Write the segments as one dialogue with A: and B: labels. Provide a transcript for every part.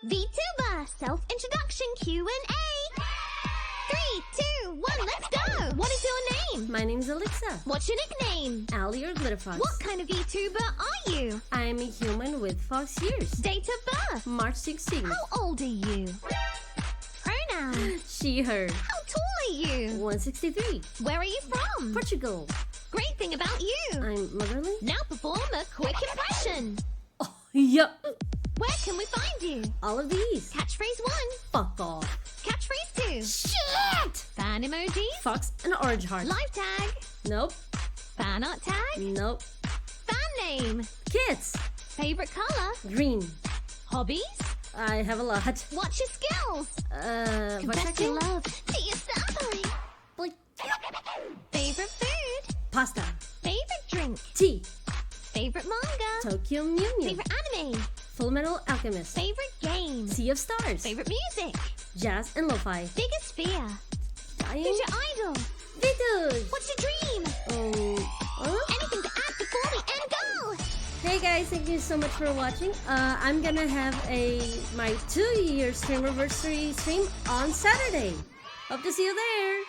A: VTuber self-introduction Q&A. 3, 2, 1, let's go. What is your name?
B: My name's Alexa.
A: What's your nickname?
B: Allie or Glitterfox.
A: What kind of VTuber are you?
B: I'm a human with fox ears.
A: Date of birth?
B: March 16th.
A: How old are you? Pronoun?
B: She, her.
A: How tall are you?
B: 163.
A: Where are you from?
B: Portugal.
A: Great thing about you.
B: I'm motherly.
A: Now perform a quick impression.
B: Oh, yeah.
A: Where can we find you?
B: All of these.
A: Catchphrase 1.
B: Fuck off.
A: Catchphrase 2.
B: Shit!
A: Fan emojis?
B: Fox and orange heart.
A: Live tag?
B: Nope.
A: Fan art tag?
B: Nope.
A: Fan name?
B: Kids.
A: Favorite color?
B: Green.
A: Hobbies?
B: I have a lot.
A: What's your skills?
B: Voice
A: Confess
B: acting?
A: your love to your family.
B: Like
A: Favorite food?
B: pasta.
A: Favorite drink?
B: Tea.
A: Favorite manga?
B: Tokyo Mew Mew.
A: Favorite anime?
B: Full Metal Alchemist.
A: Favorite game?
B: Sea of Stars.
A: Favorite music?
B: Jazz and lo-fi.
A: Biggest fear?
B: Dying.
A: Who's your idol?
B: Videos.
A: What's your dream? Anything to add before we end goal?
B: Hey guys, thank you so much for watching. I'm gonna have my 2-year streamiversary stream on Saturday. Hope to see you there.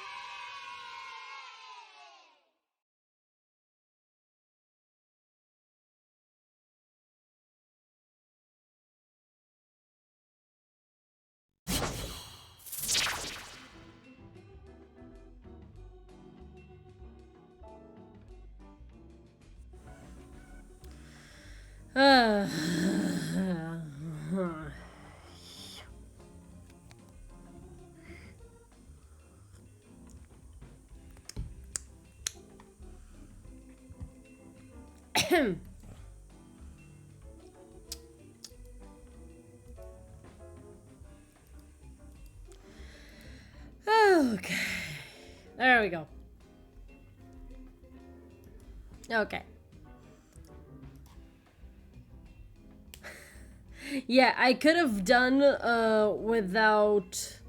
B: Okay. There we go. Okay. Yeah, I could have done without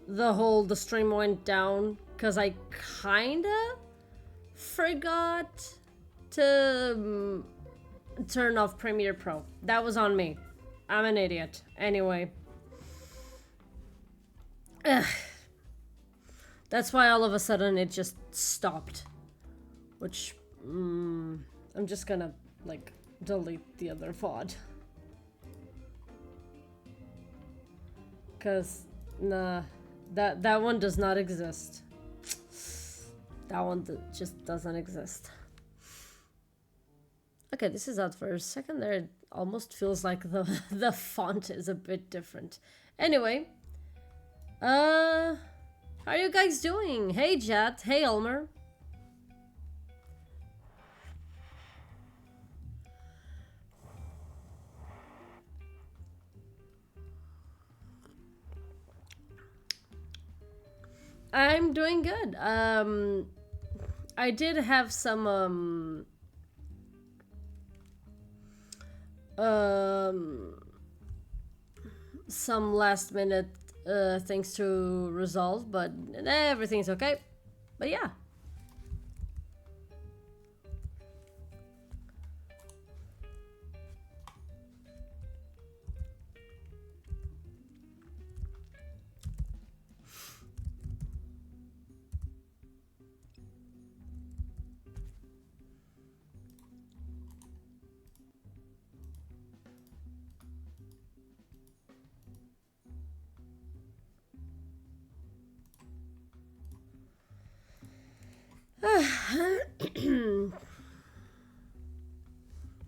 B: the stream went down, because I kinda forgot to turn off Premiere Pro. That was on me. I'm an idiot. Anyway. Ugh. That's why all of a sudden it just stopped. Which, I'm just gonna, like, delete the other VOD. Because, nah, that one does not exist. That one just doesn't exist. Okay, this is out for a second there. It almost feels like the font is a bit different. Anyway, how are you guys doing? Hey, Jet. Hey, Elmer. I'm doing good. I did have some last minute things to resolve, but everything's okay. But yeah.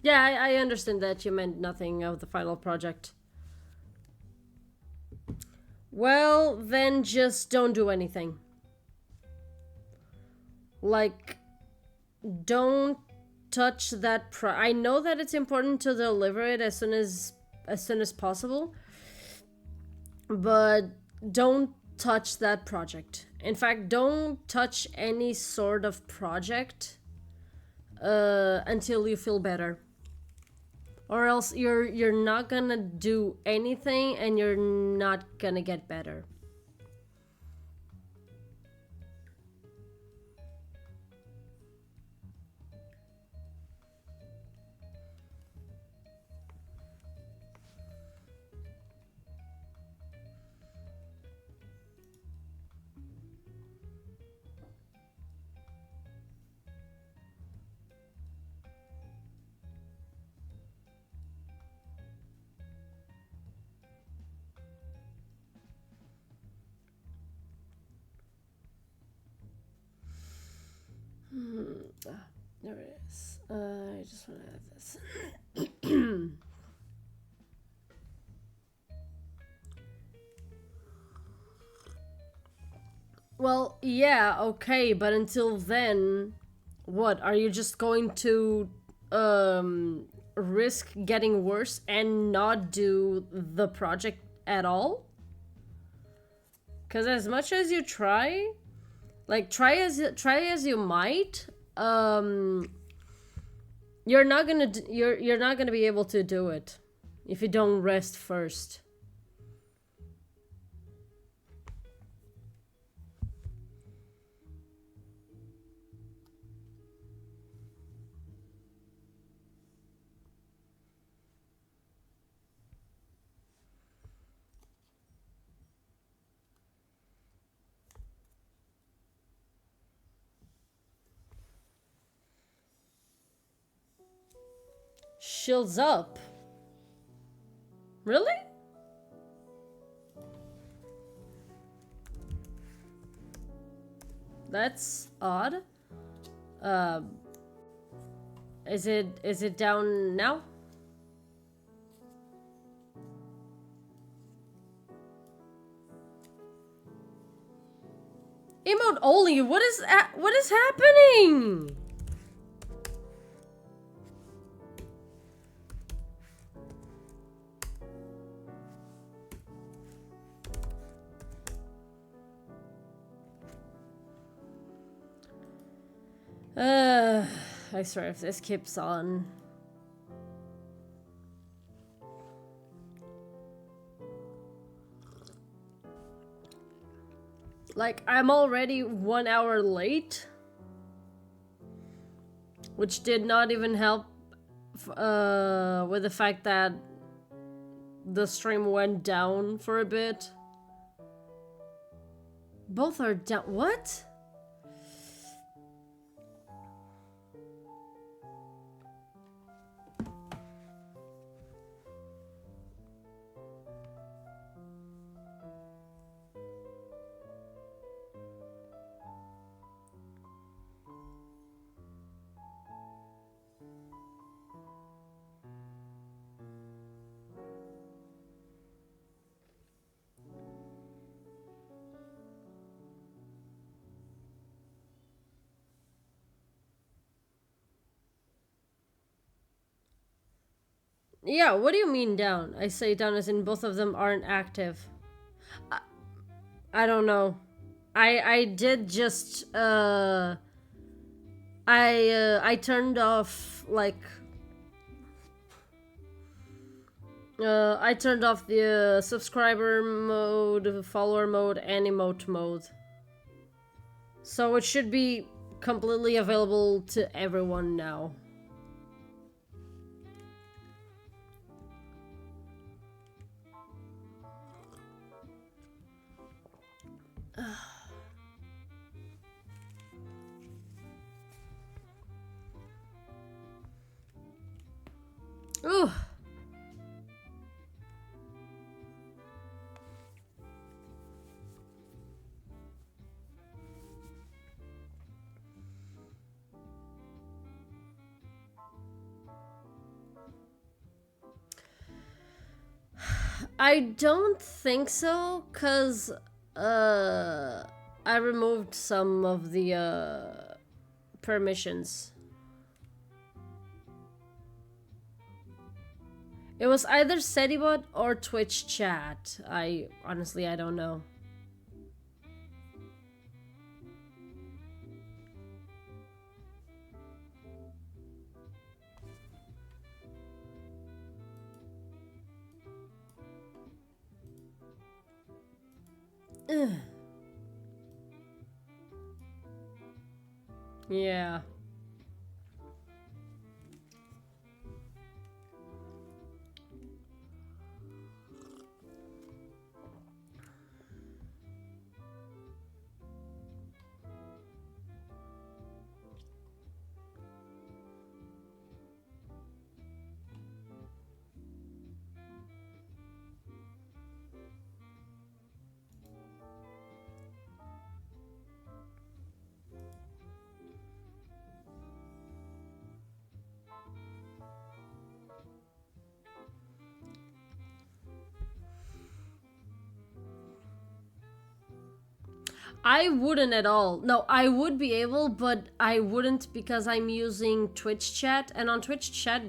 B: Yeah, I understand that you meant nothing of the final project. Well, then just don't do anything. Like, don't touch that I know that it's important to deliver it as soon as possible, but don't touch that project. In fact, don't touch any sort of project until you feel better. Or else you're not gonna do anything and you're not gonna get better. There it is. I just want to add this. Well, yeah, okay, but until then, what? Are you just going to risk getting worse and not do the project at all? Because as much as you try, like try as you might, you're not gonna be able to do it if you don't rest first. Shields up. Really? That's odd. Is it down now? Emote only. What is happening? I swear if this keeps on. Like, I'm already 1 hour late. Which did not even help with the fact that the stream went down for a bit. Both are down. What? Yeah, what do you mean down? I say down as in both of them aren't active. I don't know. I did just I turned off like I turned off the subscriber mode, follower mode, and emote mode. So it should be completely available to everyone now. Ooh. I don't think so, cause I removed some of the permissions. It was either SetiBot or Twitch chat. I honestly I don't know. Ugh. Yeah. I wouldn't at all. No, I would be able, but I wouldn't because I'm using Twitch chat, and on Twitch chat,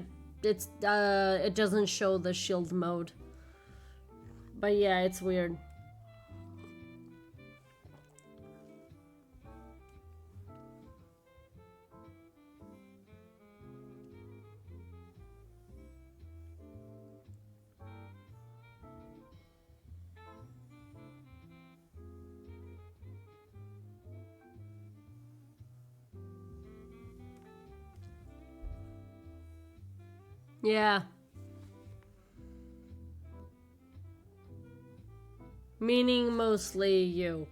B: it doesn't show the shield mode. But yeah, it's weird. Yeah. Meaning mostly you.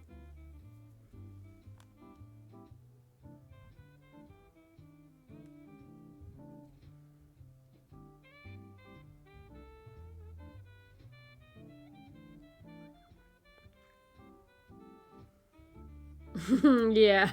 B: Yeah.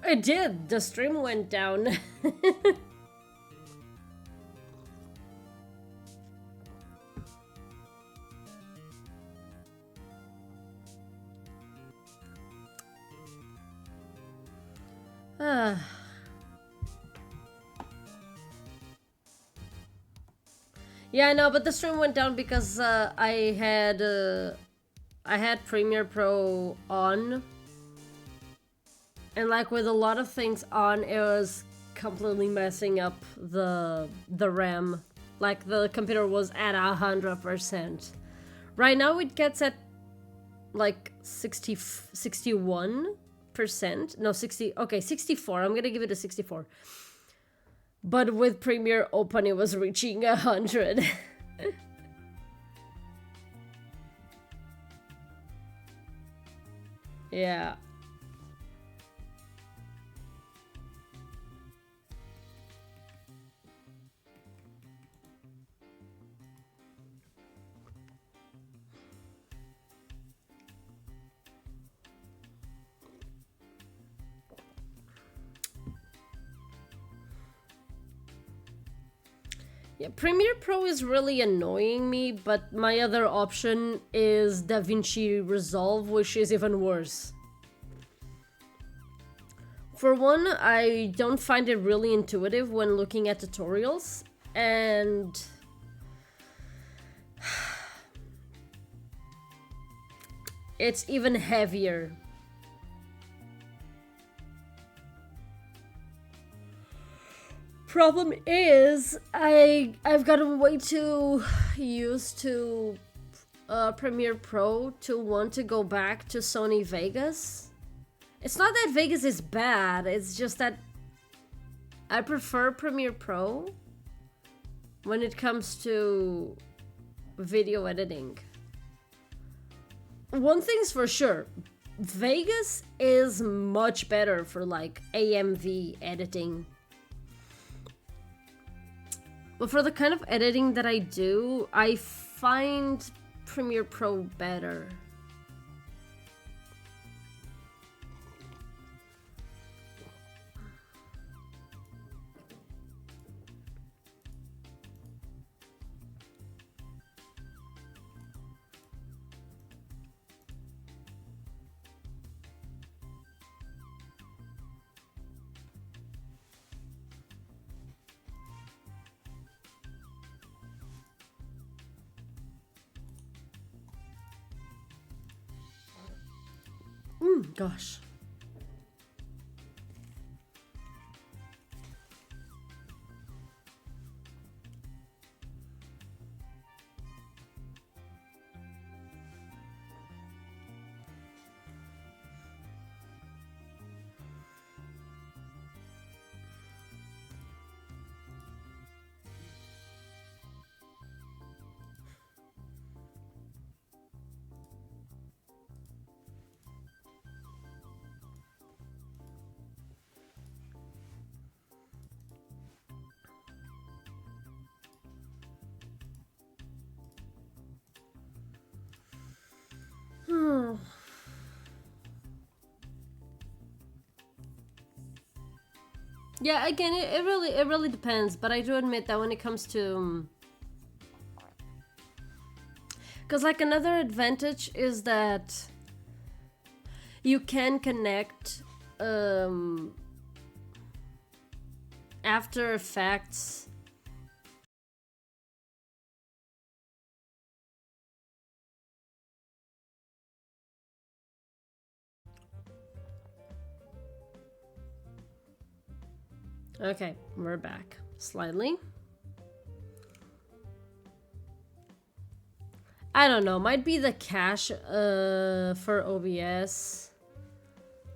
B: It did. The stream went down. Yeah, no, but the stream went down because I had Premiere Pro on, and like with a lot of things on, it was completely messing up the RAM. Like the computer was at 100%. Right now it gets at like 61%. No, 60. Okay, 64. I'm gonna give it a 64. But with Premiere open, it was reaching 100. Yeah. Yeah, Premiere Pro is really annoying me, but my other option is DaVinci Resolve, which is even worse. For one, I don't find it really intuitive when looking at tutorials, and it's even heavier. Problem is, I've gotten way too used to Premiere Pro to want to go back to Sony Vegas. It's not that Vegas is bad, it's just that I prefer Premiere Pro when it comes to video editing. One thing's for sure, Vegas is much better for like AMV editing. But for the kind of editing that I do, I find Premiere Pro better. Gosh. Yeah, again, it really depends, but I do admit that when it comes to because like another advantage is that you can connect After Effects Okay, we're back slightly. I don't know, might be the cache for OBS.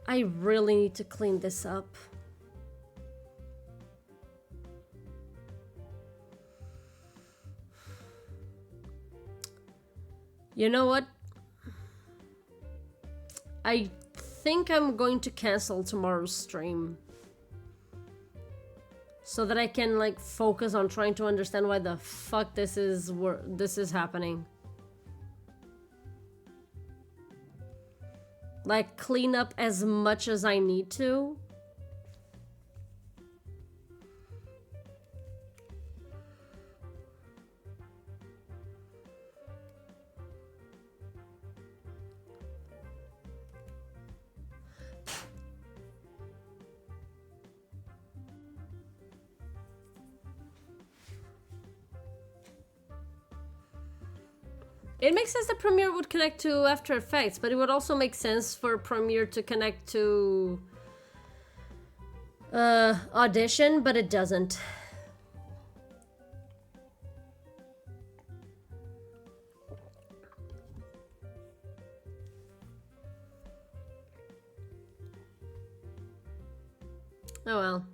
B: I really need to clean this up. You know what? I think I'm going to cancel tomorrow's stream, so that I can like focus on trying to understand why the fuck this is happening. Like clean up as much as I need to. It makes sense that Premiere would connect to After Effects, but it would also make sense for Premiere to connect to Audition, but it doesn't. Oh well.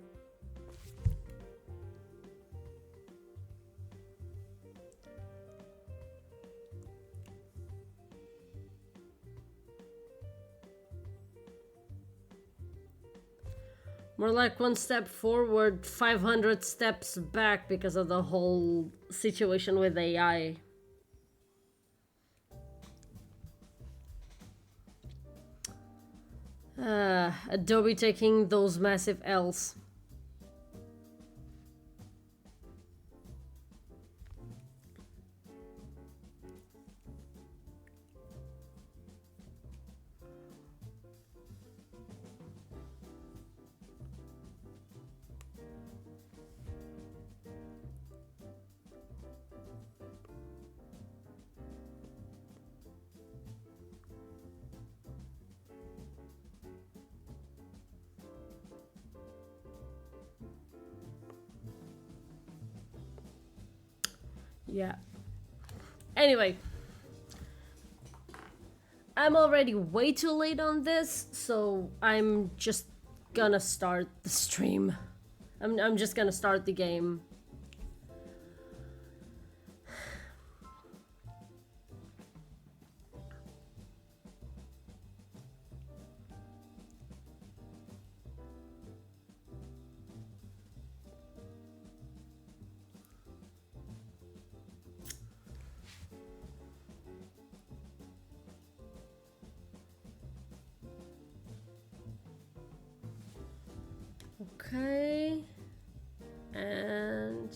B: More like one step forward, 500 steps back because of the whole situation with AI. Adobe taking those massive L's. Yeah. Anyway. I'm already way too late on this, so I'm just gonna start the stream. I'm just gonna start the game. Okay. And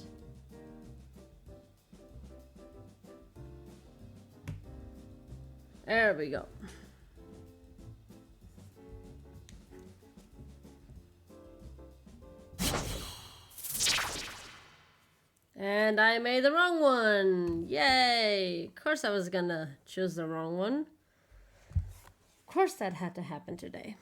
B: there we go. And I made the wrong one. Yay. Of course I was gonna choose the wrong one. Of course that had to happen today.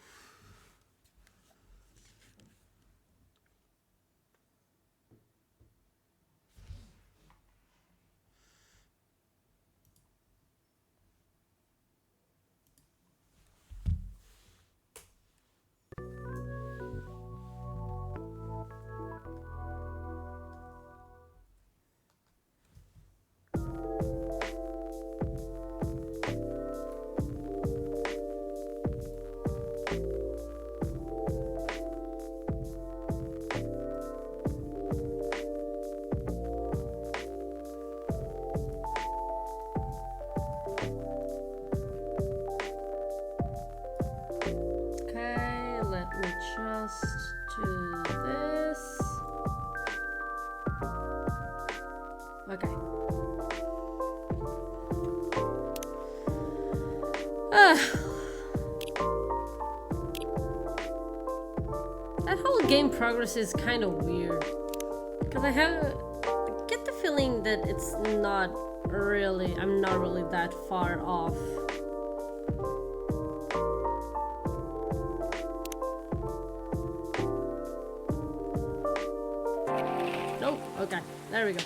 B: Just do this. Okay. That whole game progress is kind of weird. Because I get the feeling that it's not really, I'm not really that far off. Okay, there we go.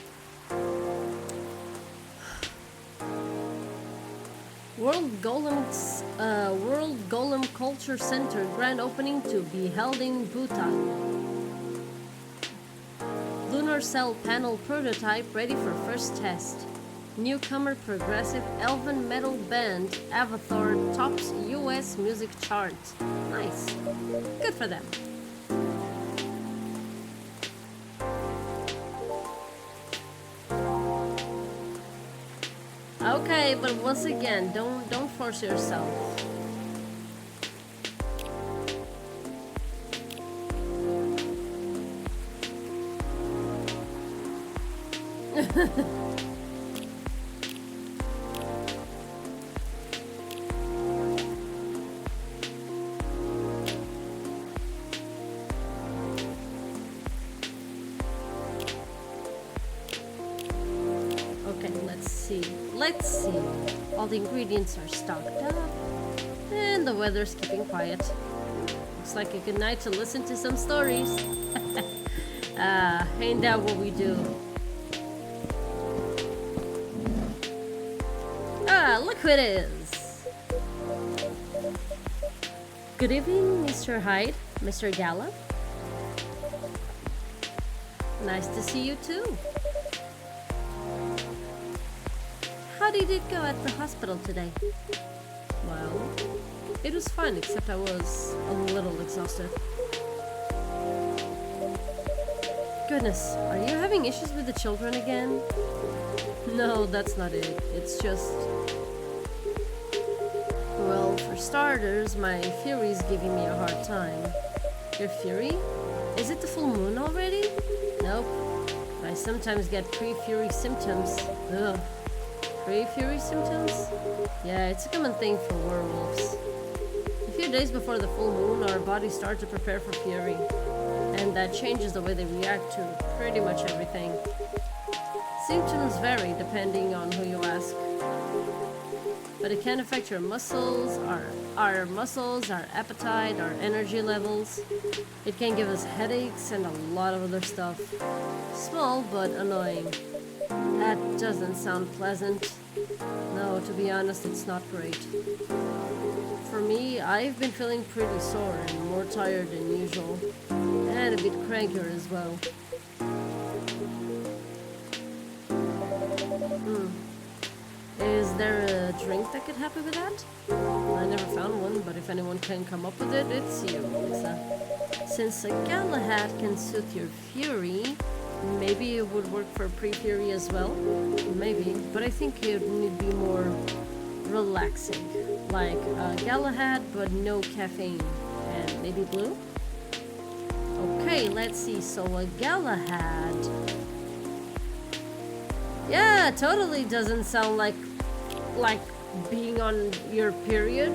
B: World Golem Culture Center grand opening to be held in Bhutan. Lunar cell panel prototype ready for first test. Newcomer progressive elven metal band Avatar tops US music chart. Nice. Good for them. Okay, but once again, don't force yourself. Let's see. All the ingredients are stocked up, and the weather's keeping quiet. Looks like a good night to listen to some stories. Ain't that what we do? Look who it is. Good evening, Mr. Hyde, Mr. Gala. Nice to see you too. How did it go at the hospital today? Well, it was fine, except I was a little exhausted. Goodness, are you having issues with the children again? No, that's not it. It's just... Well, for starters, my Fury's giving me a hard time. Your Fury? Is it the full moon already? Nope. I sometimes get pre-Fury symptoms. Ugh. Pre-Fury symptoms? Yeah, it's a common thing for werewolves. A few days before the full moon, our bodies start to prepare for Fury. And that changes the way they react to pretty much everything. Symptoms vary depending on who you ask. But it can affect your muscles, our muscles, our appetite, our energy levels. It can give us headaches and a lot of other stuff. Small but annoying. That doesn't sound pleasant. No, to be honest, it's not great. For me, I've been feeling pretty sore and more tired than usual. And a bit crankier as well. Is there a drink that could help me with that? I never found one, but if anyone can come up with it, it's you, Lisa. Since a Galahad can soothe your fury, maybe it would work for pre-fury as well? Maybe, but I think it would be more relaxing. Like Galahad, but no caffeine. And maybe blue? Okay, let's see. So a Galahad... Yeah, totally doesn't sound like being on your period.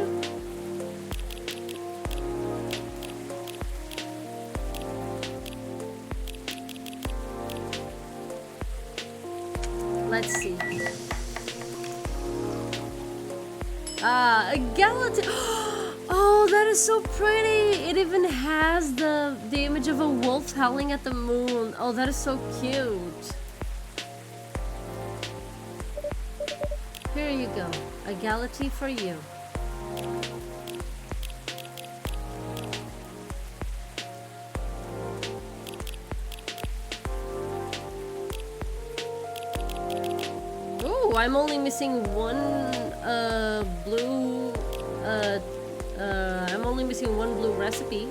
B: Let's see. A Galat. Oh, that is so pretty. It even has the image of a wolf howling at the moon. Oh, that is so cute. Here you go. A Galati for you. Ooh, I'm only missing one blue I'm only missing one blue recipe.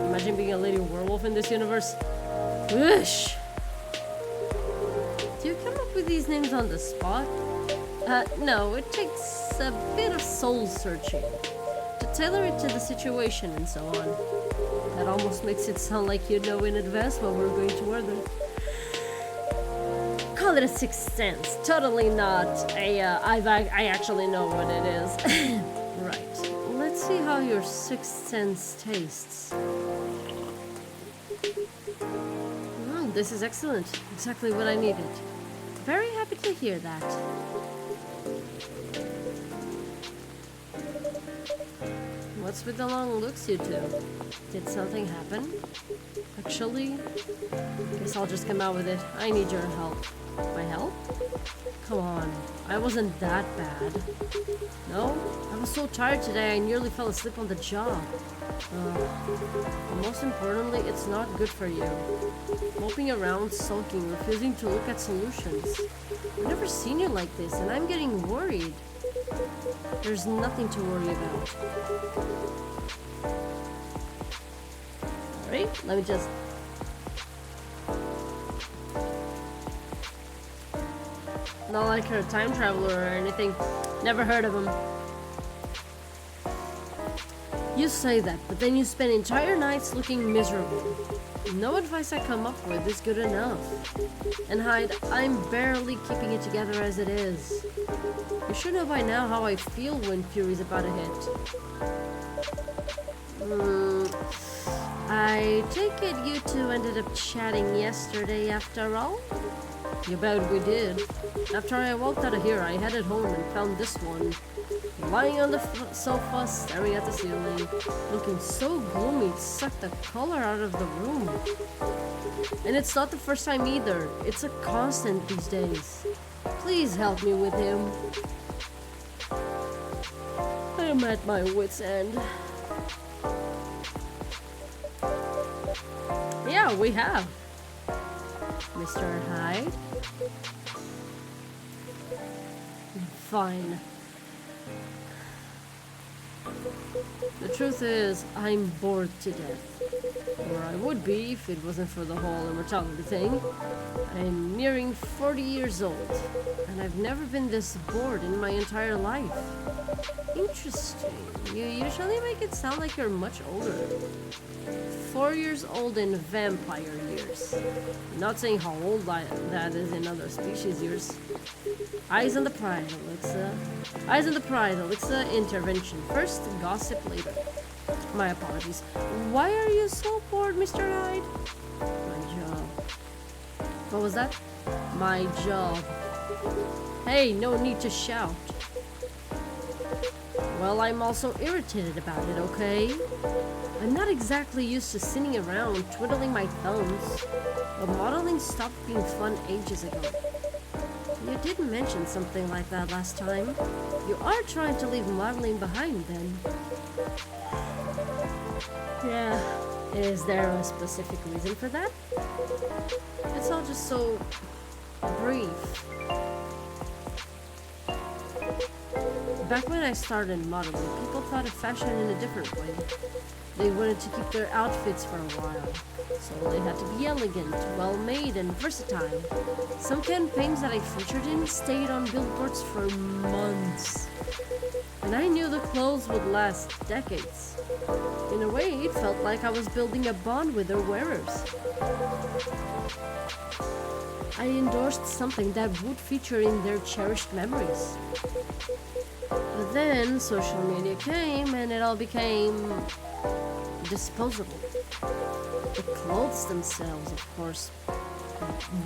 B: Imagine being a lady werewolf in this universe. Whoosh! Do you come up with these names on the spot? No, it takes a bit of soul searching to tailor it to the situation and so on. That almost makes it sound like you know in advance what we're going to order. Call it a sixth sense. Totally not a, I actually know what it is. Right. Let's see how your sixth sense tastes. This is excellent. Exactly what I needed. Very happy to hear that. What's with the long looks, you two? Did something happen? Actually, guess I'll just come out with it. I need your help. My help? Come on, I wasn't that bad. No? I was so tired today I nearly fell asleep on the job. Most importantly, it's not good for you. Moping around, sulking, refusing to look at solutions. I've never seen you like this, and I'm getting worried. There's nothing to worry about. Alright, let me just... Not like you're a time traveler or anything. Never heard of him. You say that, but then you spend entire nights looking miserable. No advice I come up with is good enough. And Hyde, I'm barely keeping it together as it is. You should know by now how I feel when Fury's about to hit. I take it you two ended up chatting yesterday after all? You bet we did. After I walked out of here, I headed home and found this one lying on the sofa, staring at the ceiling, looking so gloomy it sucked the color out of the room. And it's not the first time either. It's a constant these days. Please help me with him. I'm at my wit's end. Yeah, we have. Mr. Hyde? Fine. The truth is, I'm bored to death. Or I would be if it wasn't for the whole immortality thing. I'm nearing 40 years old, and I've never been this bored in my entire life. Interesting. You usually make it sound like you're much older. 4 years old in vampire years. Not saying how old that is in other species years. Eyes on the prize, Alexa. Eyes on the prize, Alexa. Intervention first, gossip later. My apologies. Why are you so bored, Mr. Hyde? My job. What was that? My job. Hey, no need to shout. Well, I'm also irritated about it, okay? I'm not exactly used to sitting around twiddling my thumbs, but modeling stopped being fun ages ago. You did mention something like that last time. You are trying to leave modeling behind then. Yeah. Is there a specific reason for that? It's all just so brief. Back when I started modeling, people thought of fashion in a different way. They wanted to keep their outfits for a while, so they had to be elegant, well-made, and versatile. Some campaigns that I featured in stayed on billboards for months. And I knew the clothes would last decades. In a way, it felt like I was building a bond with their wearers. I endorsed something that would feature in their cherished memories. But then social media came and it all became disposable. The clothes themselves, of course,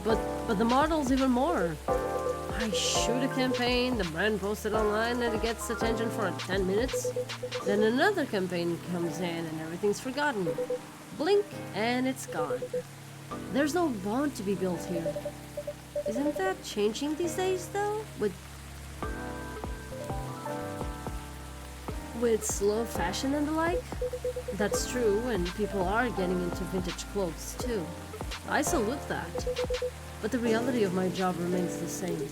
B: but the models even more. I shoot a campaign, the brand posts it online and it gets attention for 10 minutes. Then another campaign comes in and everything's forgotten. Blink and it's gone. There's no bond to be built here. Isn't that changing these days though? With slow fashion and the like? That's true, and people are getting into vintage clothes too. I salute that. But the reality of my job remains the same.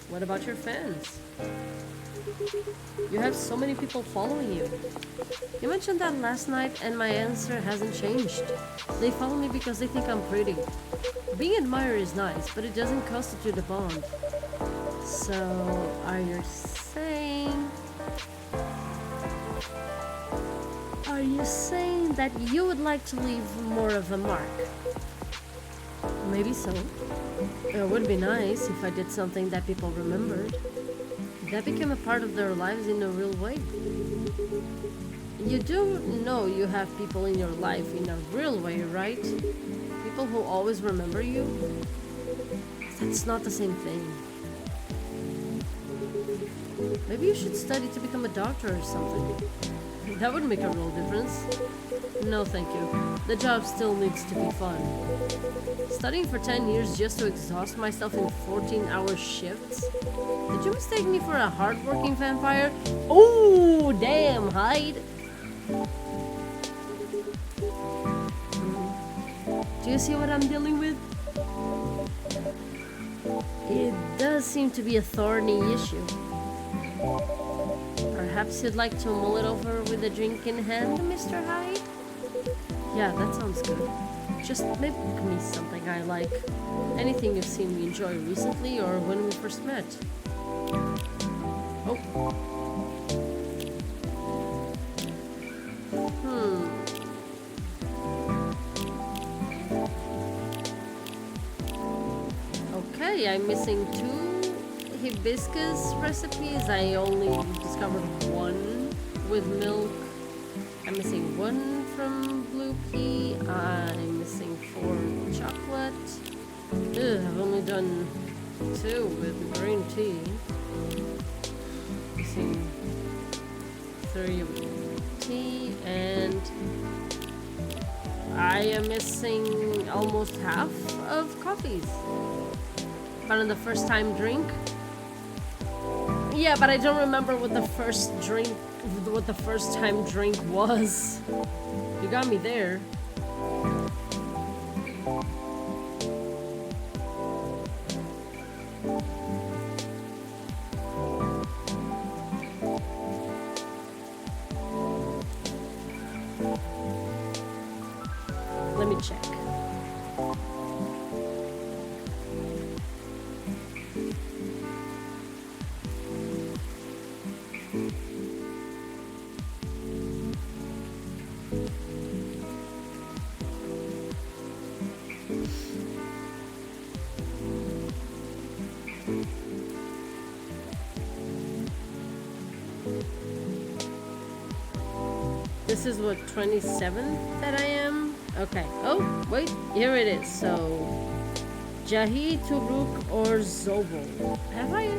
B: What about your fans? You have so many people following you. You mentioned that last night and my answer hasn't changed. They follow me because they think I'm pretty. Being admired is nice, but it doesn't constitute a bond. So, are you saying that you would like to leave more of a mark? Maybe so. It would be nice if I did something that people remembered. That became a part of their lives in a real way. You do know you have people in your life in a real way, right? People who always remember you? That's not the same thing. Maybe you should study to become a doctor or something. That would make a real difference. No, thank you. The job still needs to be fun. Studying for 10 years just to exhaust myself in 14-hour shifts? Did you mistake me for a hardworking vampire? Oh, damn, Hyde! Do you see what I'm dealing with? It does seem to be a thorny issue. Perhaps you'd like to mull it over with a drink in hand, Mr. Hyde? Yeah, that sounds good. Just make me something I like. Anything you've seen me enjoy recently or when we first met. Oh. Okay, I'm missing 2 hibiscus recipes. I only discovered 1 with milk. I'm missing 1 from blue pea. I'm missing 4 chocolate. Ugh, I've only done 2 with green tea. Missing 3 of tea, and I am missing almost half of coffees. But on the first time drink. Yeah, but I don't remember what the first time drink was. You got me there. Let me check. This is what, 27th that I am? Okay. Oh, wait. Here it is. So, Jahi, Turuk, or Zobo. Have I?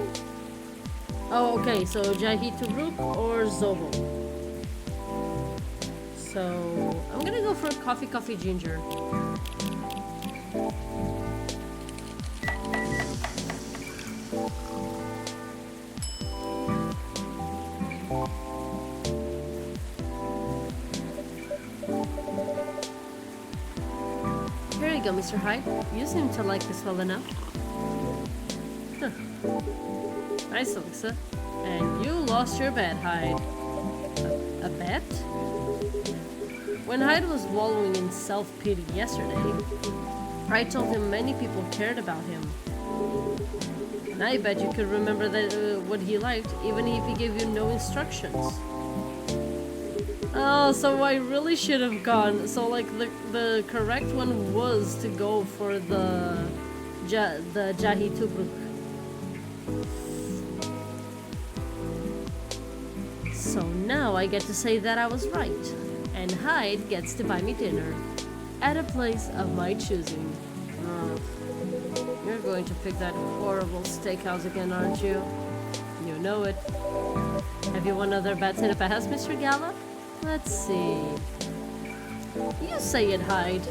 B: Oh, okay. So, Jahi, Turuk, or Zobo. So, So I'm gonna go for coffee ginger. Here you go, Mr. Hyde. You seem to like this well enough. Huh. Nice, Alexa. And you lost your bet, Hyde. A bet? When Hyde was wallowing in self-pity yesterday, I told him many people cared about him. And I bet you could remember that what he liked, even if he gave you no instructions. Oh, so I really should have gone. So, like, the correct one was to go for the Jahi Tubruk. So now I get to say that I was right, and Hyde gets to buy me dinner at a place of my choosing. Oh, you're going to pick that horrible steakhouse again, aren't you? You know it. Have you won other bets in the past, Mr. Gala? Let's see. You say it, Hyde.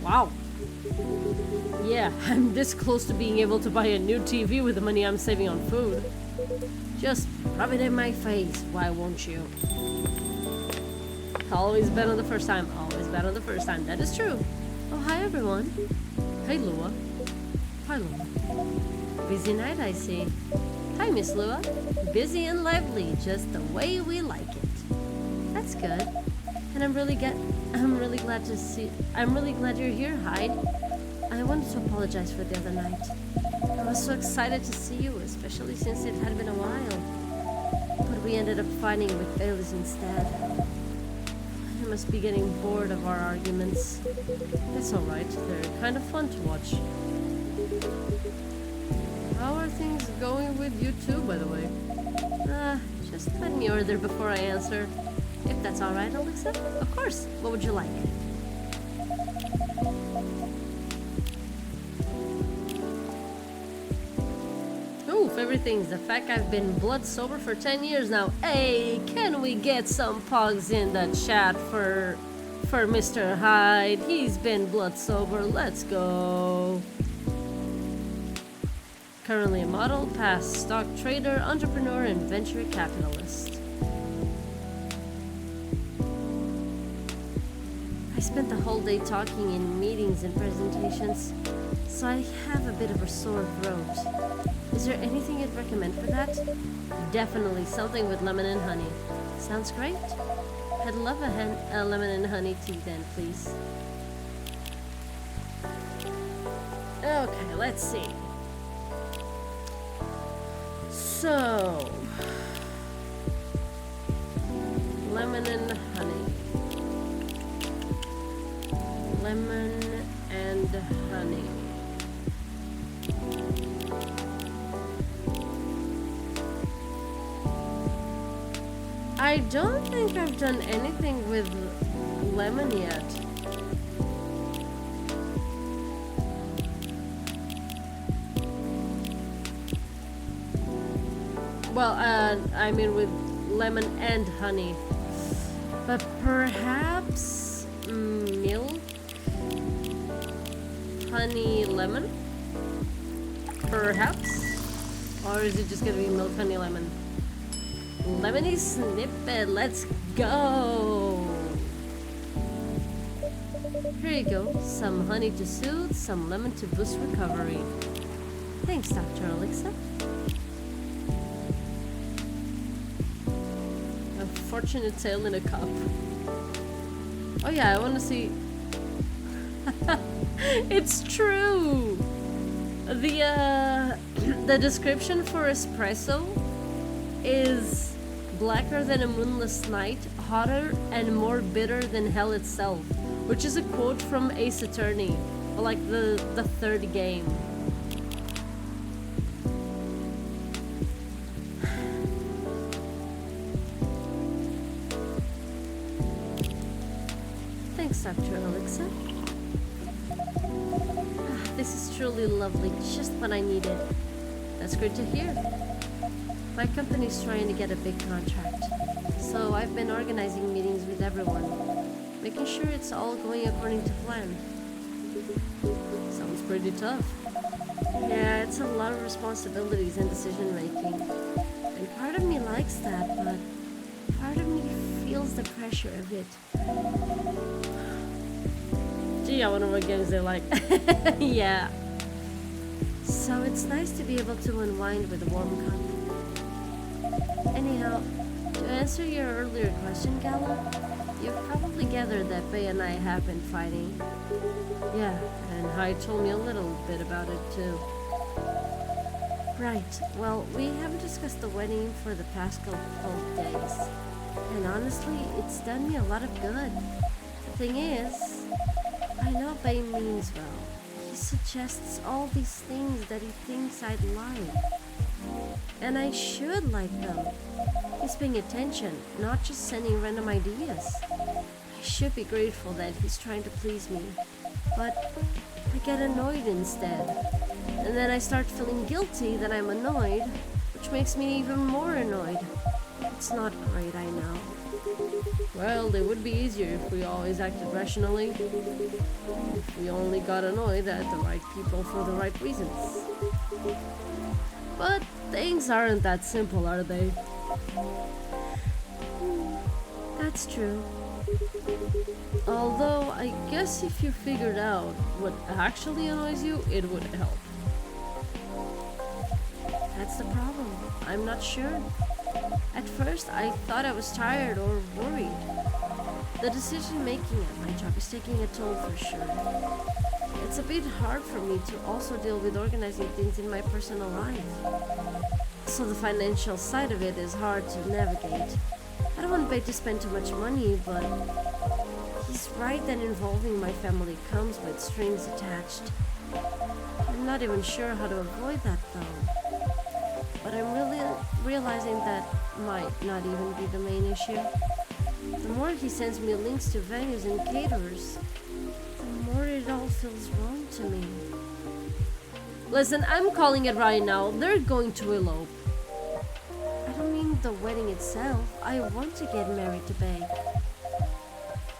B: Wow. Yeah, I'm this close to being able to buy a new TV with the money I'm saving on food. Just rub it in my face, why won't you? Always bet on the first time, always bet on the first time. That is true. Oh, hi everyone. Hey, Lua. Hi, Lua. Busy night, I see. Hi, Miss Lua. Busy and lively, just the way we like it. That's good. And I'm really glad you're here, Hyde. I wanted to apologize for the other night. I was so excited to see you, especially since it had been a while. But we ended up fighting with Bailey's instead. I must be getting bored of our arguments. It's alright, they're kind of fun to watch. How are things going with you two, by the way? Just let me order before I answer. If that's alright, Alexa? Of course. What would you like? Favorite things. The fact I've been blood sober for 10 years now. Hey, can we get some pogs in the chat for Mr. Hyde? He's been blood sober. Let's go. Currently a model, past stock trader, entrepreneur, and venture capitalist. I spent the whole day talking in meetings and presentations, so I have a bit of a sore throat. Is there anything you'd recommend for that? Definitely something with lemon and honey. Sounds great. I'd love a lemon and honey tea then, please. Okay, let's see. So, lemon and honey. Lemon and honey. I don't think I've done anything with lemon yet. Well, I mean with lemon and honey. But perhaps milk, honey, lemon? Perhaps? Or is it just gonna be milk, honey, lemon? Lemony snippet, let's go! Here you go, some honey to soothe, some lemon to boost recovery. Thanks, Dr. Alexa. A fortunate tale in a cup. Oh yeah, I want to see... It's true! The description for espresso is blacker than a moonless night, hotter and more bitter than hell itself, which is a quote from Ace Attorney, like the third game. Thanks, Dr. Alexa. This is truly lovely, just what I needed. That's great to hear. My company's trying to get a big contract, so I've been organizing meetings with everyone, making sure it's all going according to plan. Sounds pretty tough. Yeah, it's a lot of responsibilities and decision making. And part of me likes that, but part of me feels the pressure of it. Gee, I wonder what games they like. Yeah. So it's nice to be able to unwind with a warm cup. Anyhow, to answer your earlier question, Gala, you've probably gathered that Bay and I have been fighting. Yeah, and Hai told me a little bit about it too. Right, well, we haven't discussed the wedding for the past couple of days. And honestly, it's done me a lot of good. The thing is, I know Bay means well. He suggests all these things that he thinks I'd like. And I should like them. He's paying attention, not just sending random ideas. I should be grateful that he's trying to please me. But I get annoyed instead. And then I start feeling guilty that I'm annoyed, which makes me even more annoyed. It's not great, I know. Well, it would be easier if we always acted rationally. If we only got annoyed at the right people for the right reasons. But things aren't that simple, are they? That's true. Although, I guess if you figured out what actually annoys you, it would help. That's the problem. I'm not sure. At first, I thought I was tired or worried. The decision making at my job is taking a toll for sure. It's a bit hard for me to also deal with organizing things in my personal life. So the financial side of it is hard to navigate. I don't want Babe to spend too much money, but he's right that involving my family comes with strings attached. I'm not even sure how to avoid that though. But I'm really realizing that might not even be the main issue. The more he sends me links to venues and caterers, the more it all feels wrong to me. Listen, I'm calling it right now. They're going to elope. I don't mean the wedding itself. I want to get married to Bay.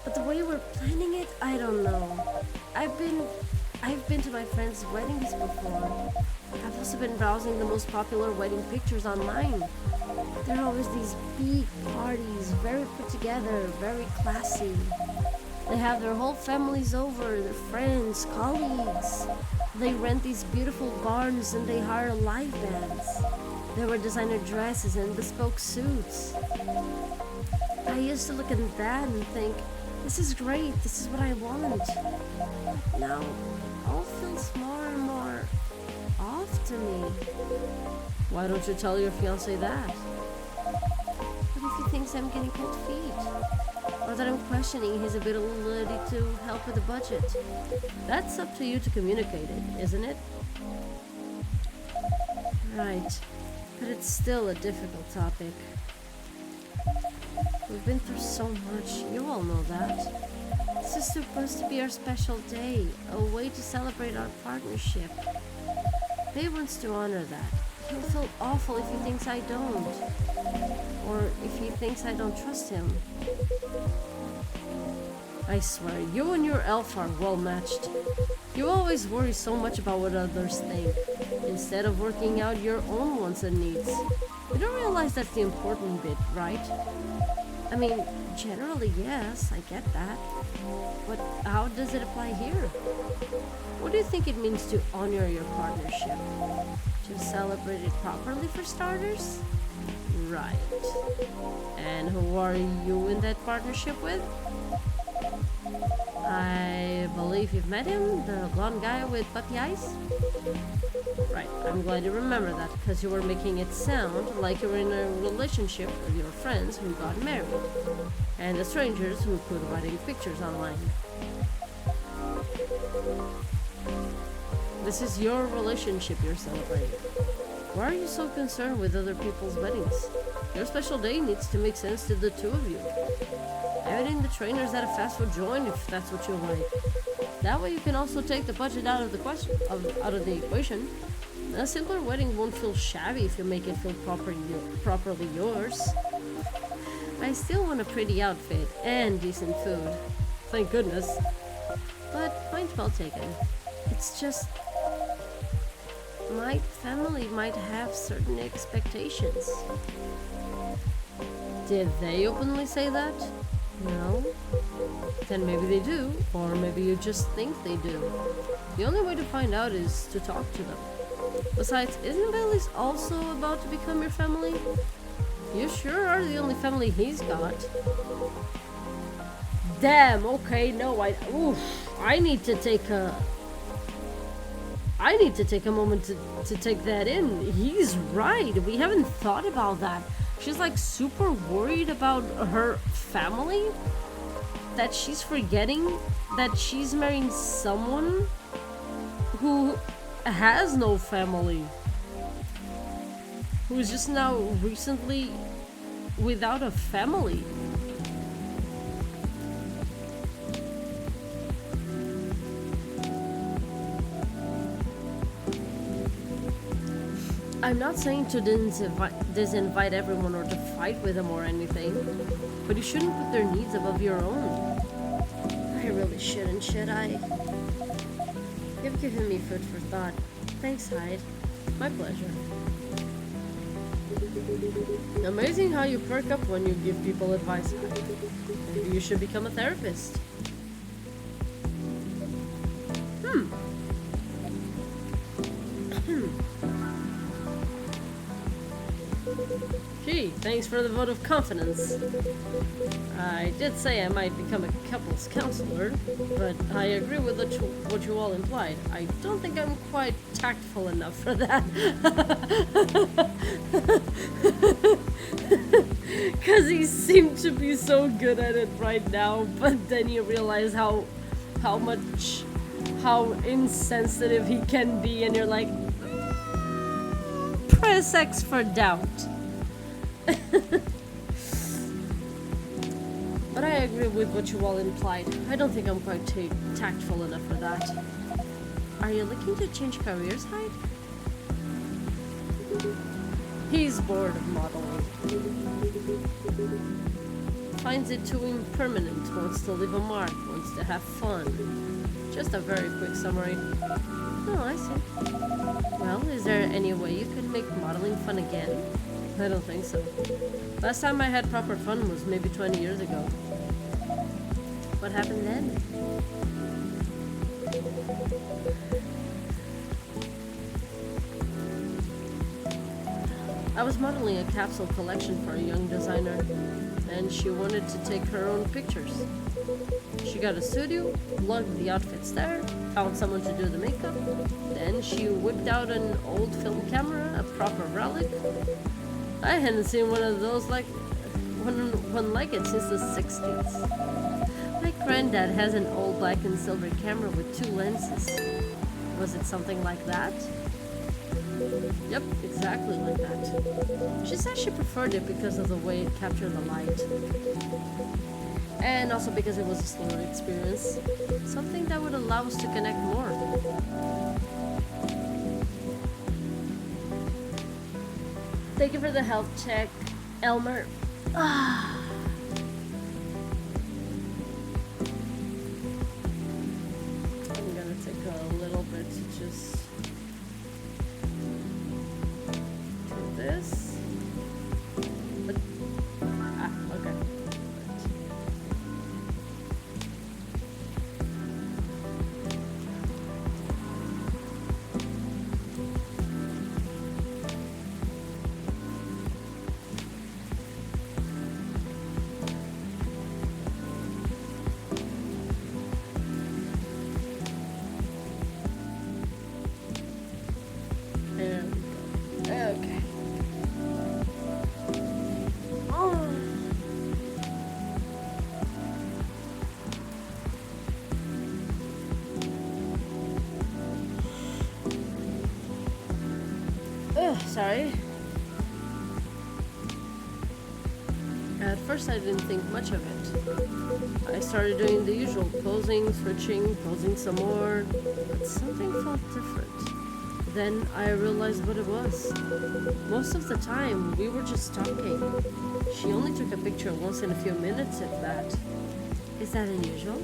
B: But the way we're planning it, I don't know. I've been to my friends' weddings before. I've also been browsing the most popular wedding pictures online. There are always these big parties, very put together, very classy. They have their whole families over, their friends, colleagues. They rent these beautiful barns and they hire live bands. There were designer dresses and bespoke suits. I used to look at that and think, this is great, this is what I want. But now, all feels more and more off to me. Why don't you tell your fiancé that? What if he thinks I'm getting cold feet? Or that I'm questioning his ability to help with the budget? That's up to you to communicate it, isn't it? Right, but it's still a difficult topic. We've been through so much, you all know that. This is supposed to be our special day, a way to celebrate our partnership. Babe wants to honor that. He'll feel awful if he thinks I don't. Or if he thinks I don't trust him. I swear, you and your elf are well matched. You always worry so much about what others think, instead of working out your own wants and needs. You don't realize that's the important bit, right? I mean, generally, yes, I get that. But how does it apply here? What do you think it means to honor your partnership? To celebrate it properly, for starters? Right. And who are you in that partnership with? I believe you've met him, the blonde guy with puppy eyes? Right, I'm glad you remember that, because you were making it sound like you were in a relationship with your friends who got married, and the strangers who put wedding pictures online. This is your relationship you're celebrating. Why are you so concerned with other people's weddings? Your special day needs to make sense to the two of you. Adding the trainers at a fast food joint if that's what you like. That way you can also take the budget out of the equation. A simpler wedding won't feel shabby if you make it feel properly yours. I still want a pretty outfit and decent food. Thank goodness. But point well taken. It's just... my family might have certain expectations. Did they openly say that? No? Then maybe they do, or maybe you just think they do. The only way to find out is to talk to them. Besides, isn't Bailey's also about to become your family? You sure are the only family he's got. Damn, okay, no, I need to take a moment to take that in. He's right. We haven't thought about that. She's like super worried about her family, that she's forgetting that she's marrying someone who has no family, who's just now recently without a family. I'm not saying to disinvite everyone or to fight with them or anything, but you shouldn't put their needs above your own. I really shouldn't, should I? You've given me food for thought. Thanks, Hyde. My pleasure. Amazing how you perk up when you give people advice, Hyde. Maybe you should become a therapist. Gee, thanks for the vote of confidence. I did say I might become a couples counselor, but I agree with what you all implied. I don't think I'm quite tactful enough for that. Because he seemed to be so good at it right now, but then you realize how insensitive he can be, and you're like, press X for doubt. But I agree with what you all implied. I don't think I'm quite tactful enough for that. Are you looking to change careers, Hyde? He's bored of modeling. Finds it too impermanent, wants to leave a mark, wants to have fun. Just a very quick summary. Oh, I see. Well, is there any way you could make modeling fun again? I don't think so. Last time I had proper fun was maybe 20 years ago. What happened then? I was modeling a capsule collection for a young designer, and she wanted to take her own pictures. She got a studio, plugged the outfits there, found someone to do the makeup, then she whipped out an old film camera, a proper relic. I hadn't seen one of those like it since the 60s. My granddad has an old black and silver camera with 2 lenses. Was it something like that? Yep, exactly like that. She said she preferred it because of the way it captured the light. And also because it was a slower experience. Something that would allow us to connect more. Thank you for the health check, Elmer. I'm gonna take a little bit to just do this. But, okay. Okay. Sorry. At first I didn't think much of it. I started doing the usual, posing, switching, posing some more, but something felt different. Then I realized what it was. Most of the time, we were just talking. She only took a picture once in a few minutes, if that. Is that unusual?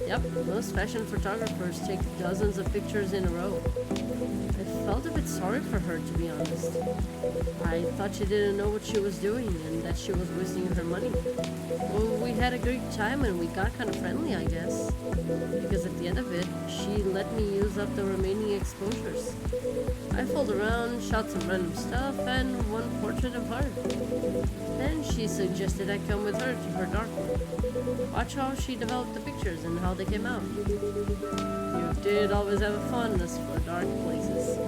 B: Yep, most fashion photographers take dozens of pictures in a row. I felt a bit sorry for her, to be honest. I thought she didn't know what she was doing and that she was wasting her money. Well, we had a great time and we got kind of friendly, I guess. Because at the end of it, she let me use up the remaining exposures. I fooled around, shot some random stuff, and one portrait of her. Then she suggested I come with her to her dark room. Watch how she developed the pictures and how they came out. You did always have a fondness for dark places.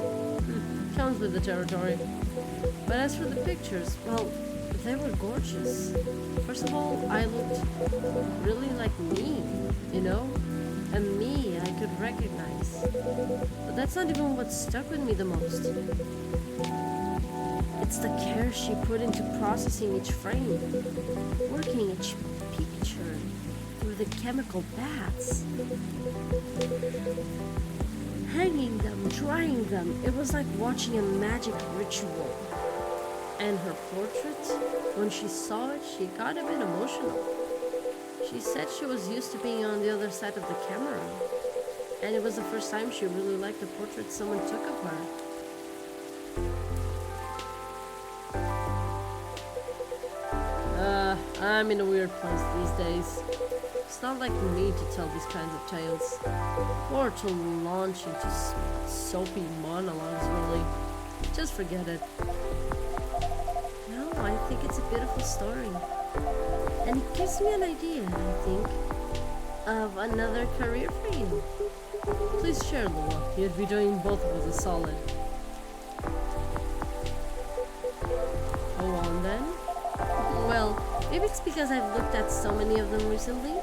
B: Comes with the territory. But as for the pictures, well, they were gorgeous. First of all, I looked really like me, you know? A me I could recognize. But that's not even what stuck with me the most. It's the care she put into processing each frame, working each picture through the chemical baths, hanging them, drying them. It was like watching a magic ritual. And her portrait, when she saw it, she got a bit emotional. She said she was used to being on the other side of the camera, and it was the first time she really liked the portrait someone took of her. I'm in a weird place these days. It's not like me to tell these kinds of tales, or to launch into soapy monologues, really. Just forget it. No, I think it's a beautiful story. And it gives me an idea, I think, of another career for you. Please share, Lua. You'd be doing both of us a solid. Go on then. Well, maybe it's because I've looked at so many of them recently,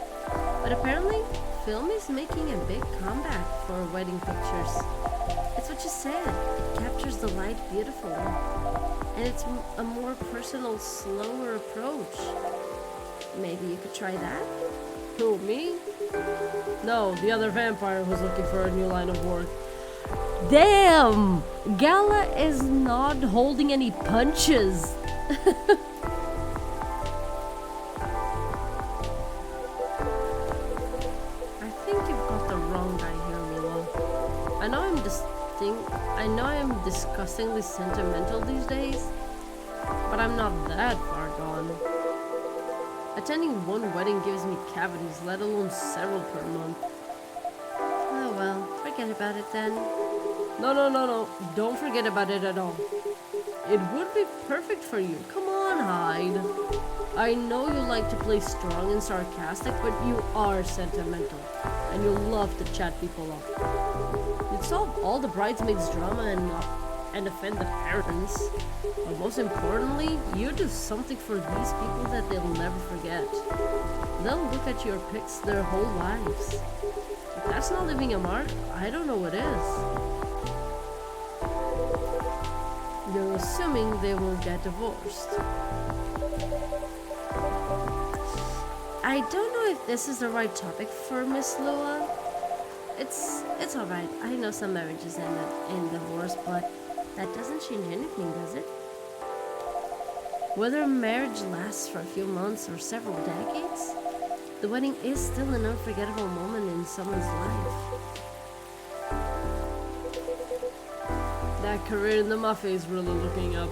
B: but apparently, film is making a big comeback for wedding pictures. It's what you said. It captures the light beautifully. And it's a more personal, slower approach. Maybe you could try that? Who, me? No, the other vampire who's looking for a new line of work. Damn! Gala is not holding any punches. I think you've got the wrong guy here, Milo. I know I'm disgustingly sentimental these days, but I'm not that far gone. Attending one wedding gives me cavities, let alone several per month. Oh well, forget about it then. No. Don't forget about it at all. It would be perfect for you. Come on, Hyde. I know you like to play strong and sarcastic, but you are sentimental, and you love to chat people up. You'd solve all the bridesmaids' drama and offend the parents. But most importantly, you do something for these people that they'll never forget. They'll look at your pics their whole lives. If that's not leaving a mark, I don't know what is. You're assuming they will get divorced. I don't know if this is the right topic for Miss Lua. It's alright. I know some marriages end up in divorce, but that doesn't change anything, does it? Whether a marriage lasts for a few months or several decades, the wedding is still an unforgettable moment in someone's life. That career in the mafia is really looking up.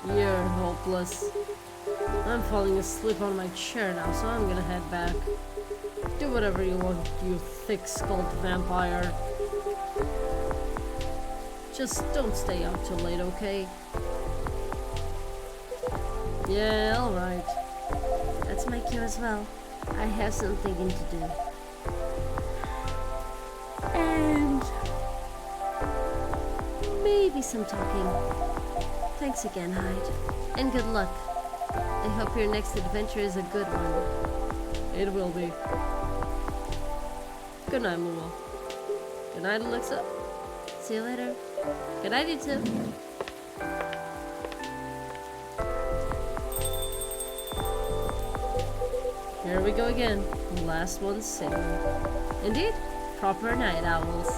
B: You're hopeless. I'm falling asleep on my chair now, so I'm gonna head back. Do whatever you want, you thick-skulled vampire. Just don't stay out too late, okay? Yeah, alright. That's my cue as well. I have some thinking to do. And maybe some talking. Thanks again, Hyde. And good luck. I hope your next adventure is a good one. It will be. Good night, Lua. Good night, Alexa. See you later. Good night, you two. Here we go again. Last one singing. Indeed, proper night owls.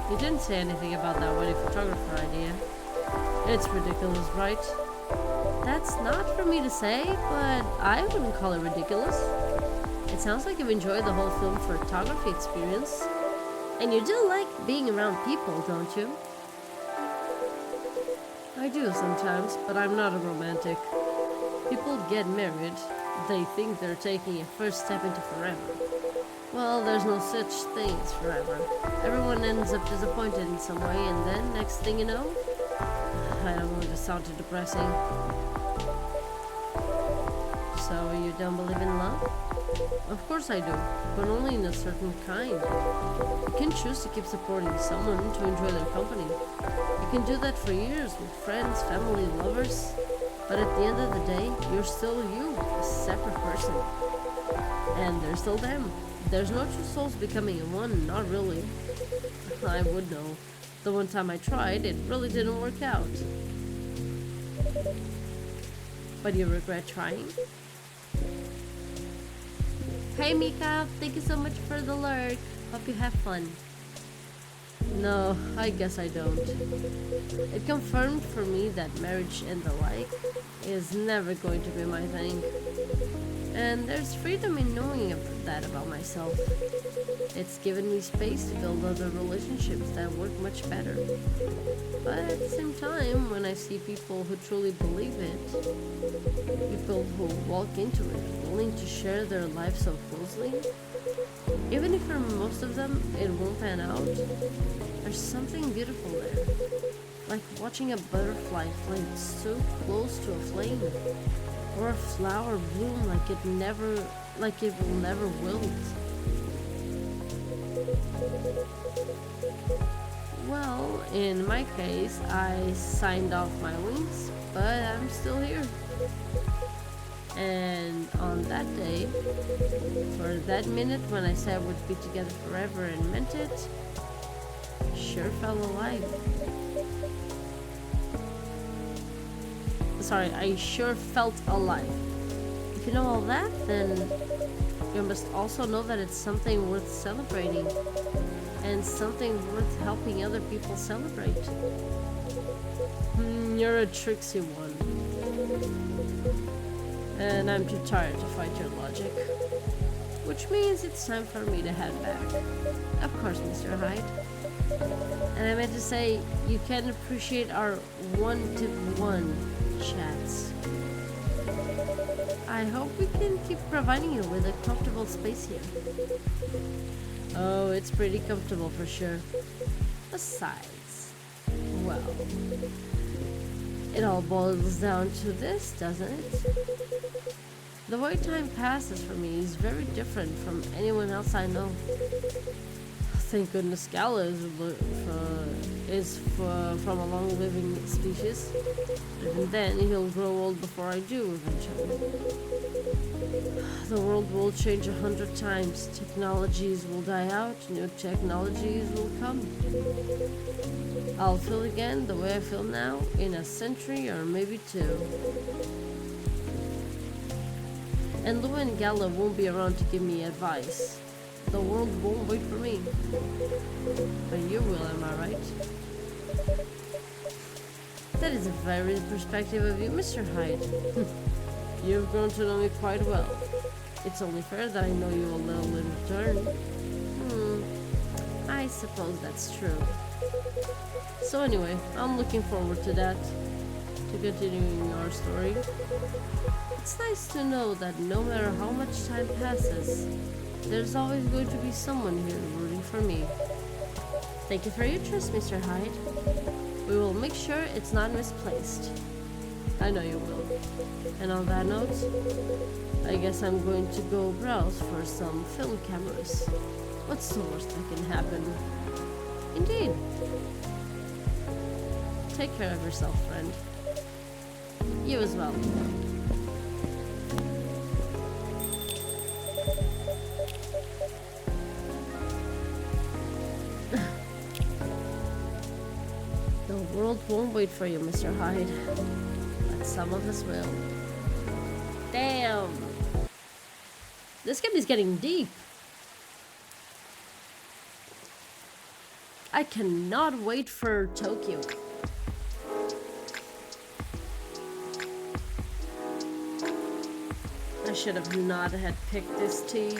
B: You didn't say anything about that wedding photographer idea. It's ridiculous, right? That's not for me to say, but I wouldn't call it ridiculous. It sounds like you enjoyed the whole film photography experience. And you do like being around people, don't you? I do sometimes, but I'm not a romantic. People get married. They think they're taking a first step into forever. Well, there's no such thing as forever. Everyone ends up disappointed in some way, and then, next thing you know, I don't want to sound too depressing. So, you don't believe in love? Of course I do, but only in a certain kind. You can choose to keep supporting someone to enjoy their company. You can do that for years with friends, family, lovers. But at the end of the day, you're still you, a separate person. And they're still them. There's no two souls becoming one, not really. I would know. The one time I tried, it really didn't work out. But you regret trying? Hey Mika, thank you so much for the lurk. Hope you have fun. No, I guess I don't. It confirmed for me that marriage and the like is never going to be my thing. And there's freedom in knowing that about myself. It's given me space to build other relationships that work much better. But at the same time, when I see people who truly believe it, people who walk into it willing to share their life so closely, even if for most of them it won't pan out, there's something beautiful there. Like watching a butterfly fly so close to a flame, or a flower bloom like it will never wilt. Well, in my case, I signed off my wings, but I'm still here. And on that day, for that minute when I said we'd be together forever and meant it, sure felt alive. Sorry, I sure felt alive. If you know all that, then you must also know that it's something worth celebrating and something worth helping other people celebrate. You're a tricksy one. And I'm too tired to fight your logic. Which means it's time for me to head back. Of course, Mr. Hyde. And I meant to say, you can appreciate our one-to-one chats. I hope we can keep providing you with a comfortable space here. Oh, it's pretty comfortable for sure. Besides, well, it all boils down to this, doesn't it? The way time passes for me is very different from anyone else I know. Thank goodness Gala is from a long-living species. Even then, he'll grow old before I do, eventually. The world will change 100 times. Technologies will die out, new technologies will come. I'll feel again the way I feel now in a century or maybe two. And Lou and Gala won't be around to give me advice. The world won't wait for me. But you will, am I right? That is a very perspective of you, Mr. Hyde. You've grown to know me quite well. It's only fair that I know you a little in return. I suppose that's true. So anyway, I'm looking forward to that. To continuing our story. It's nice to know that no matter how much time passes, there's always going to be someone here rooting for me. Thank you for your trust, Mr. Hyde. We will make sure it's not misplaced. I know you will. And on that note, I guess I'm going to go browse for some film cameras. What's the worst that can happen? Indeed. Take care of yourself, friend. You as well. The world won't wait for you, Mr. Hyde. But some of us will. Damn! This game is getting deep. I cannot wait for Tokyo. I should have not had picked this tea.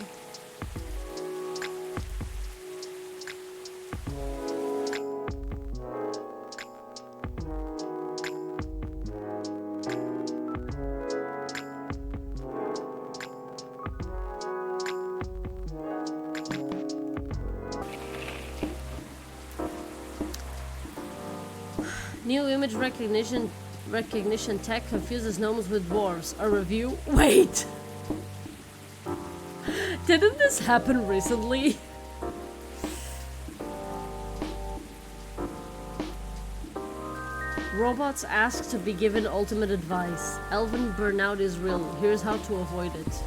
B: New image recognition tech confuses gnomes with dwarves. A review? Wait! Didn't this happen recently? Robots ask to be given ultimate advice. Elven burnout is real. Here's how to avoid it.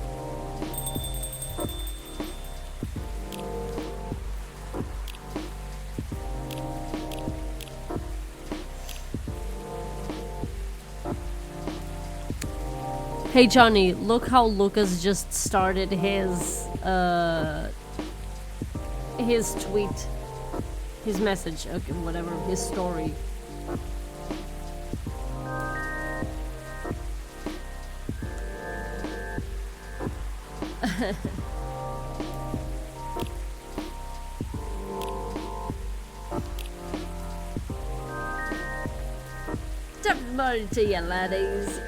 B: Hey Johnny, look how Lucas just started his tweet, his message, okay, whatever, his story. Top morning to you, laddies.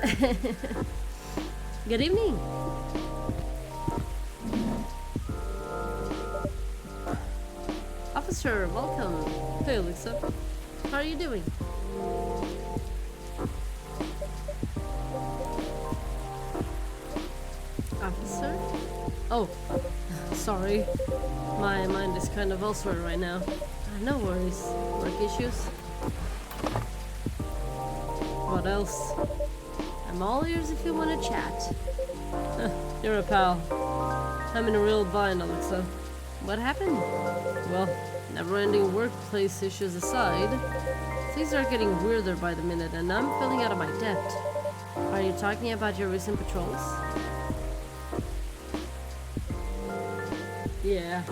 B: Good evening. Officer, welcome. Hey, Alexa. How are you doing? Officer? Oh, sorry. My mind is kind of elsewhere right now. No worries. Work issues? What else? I'm all ears if you want to chat. You're a pal. I'm in a real bind, Alexa. What happened? Well, never-ending workplace issues aside, things are getting weirder by the minute, and I'm filling out of my depth. Are you talking about your recent patrols? Yeah.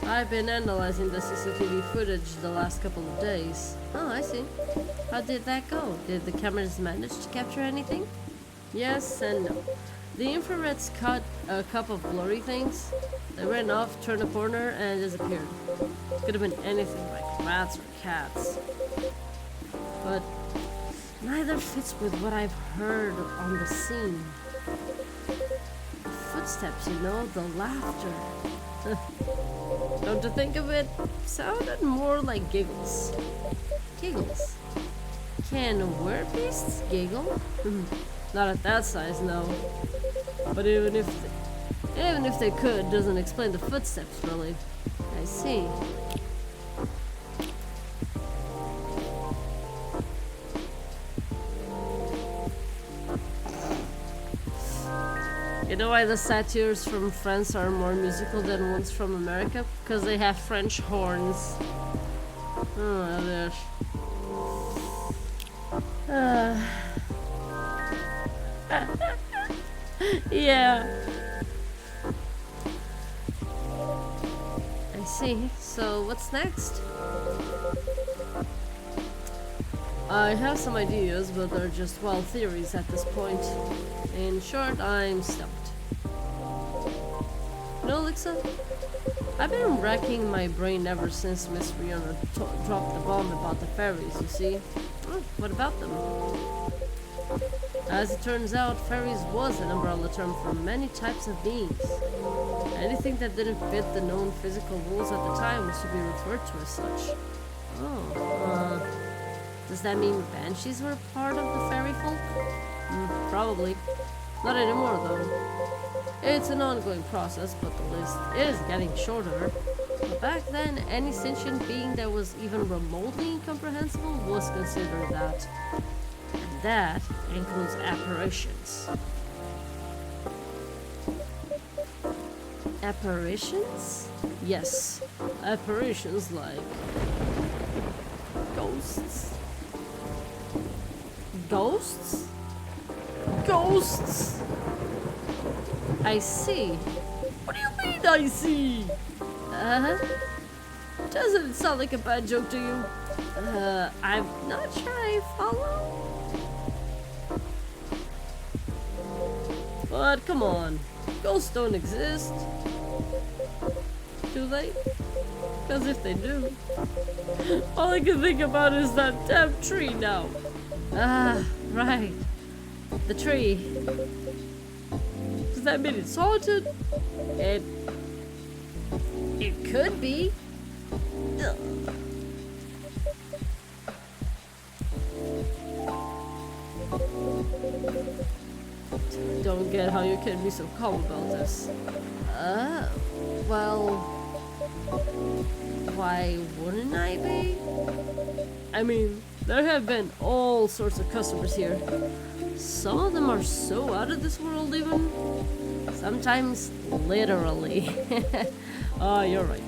B: I've been analyzing the CCTV footage the last couple of days. Oh, I see. How did that go? Did the cameras manage to capture anything? Yes and no. The infrareds caught a couple of blurry things. They ran off, turned a corner, and disappeared. Could have been anything like rats or cats. But neither fits with what I've heard on the scene. The footsteps, you know, the laughter. Don't you think of it? Sounded more like giggles. Giggles? Can werbeasts giggle? Not at that size, no. But even if they could, doesn't explain the footsteps, really. I see. You know why the satyrs from France are more musical than ones from America? Because they have French horns. Oh, there's... yeah. I see. So, what's next? I have some ideas, but they're just wild theories at this point. In short, I'm stumped. You know, Alexa? I've been racking my brain ever since Miss Rihanna dropped the bomb about the fairies, you see? Oh, what about them? As it turns out, fairies was an umbrella term for many types of beings. Anything that didn't fit the known physical rules at the time was to be referred to as such. Oh, does that mean banshees were part of the fairy folk? Probably. Not anymore, though. It's an ongoing process, but the list is getting shorter. But back then, any sentient being that was even remotely incomprehensible was considered that. And that includes apparitions. Apparitions? Yes, apparitions like ghosts. Ghosts? Ghosts! I see. What do you mean I see? Doesn't it sound like a bad joke to you? I'm not sure I follow. But come on, ghosts don't exist. Do they? Because if they do, all I can think about is that damn tree now. Ah, right. The tree. Does that mean it's haunted? It could be. Ugh. Don't get how you can be so calm about this. Well, why wouldn't I be? I mean, there have been all sorts of customers here. Some of them are so out of this world even. Sometimes literally. Oh, you're right.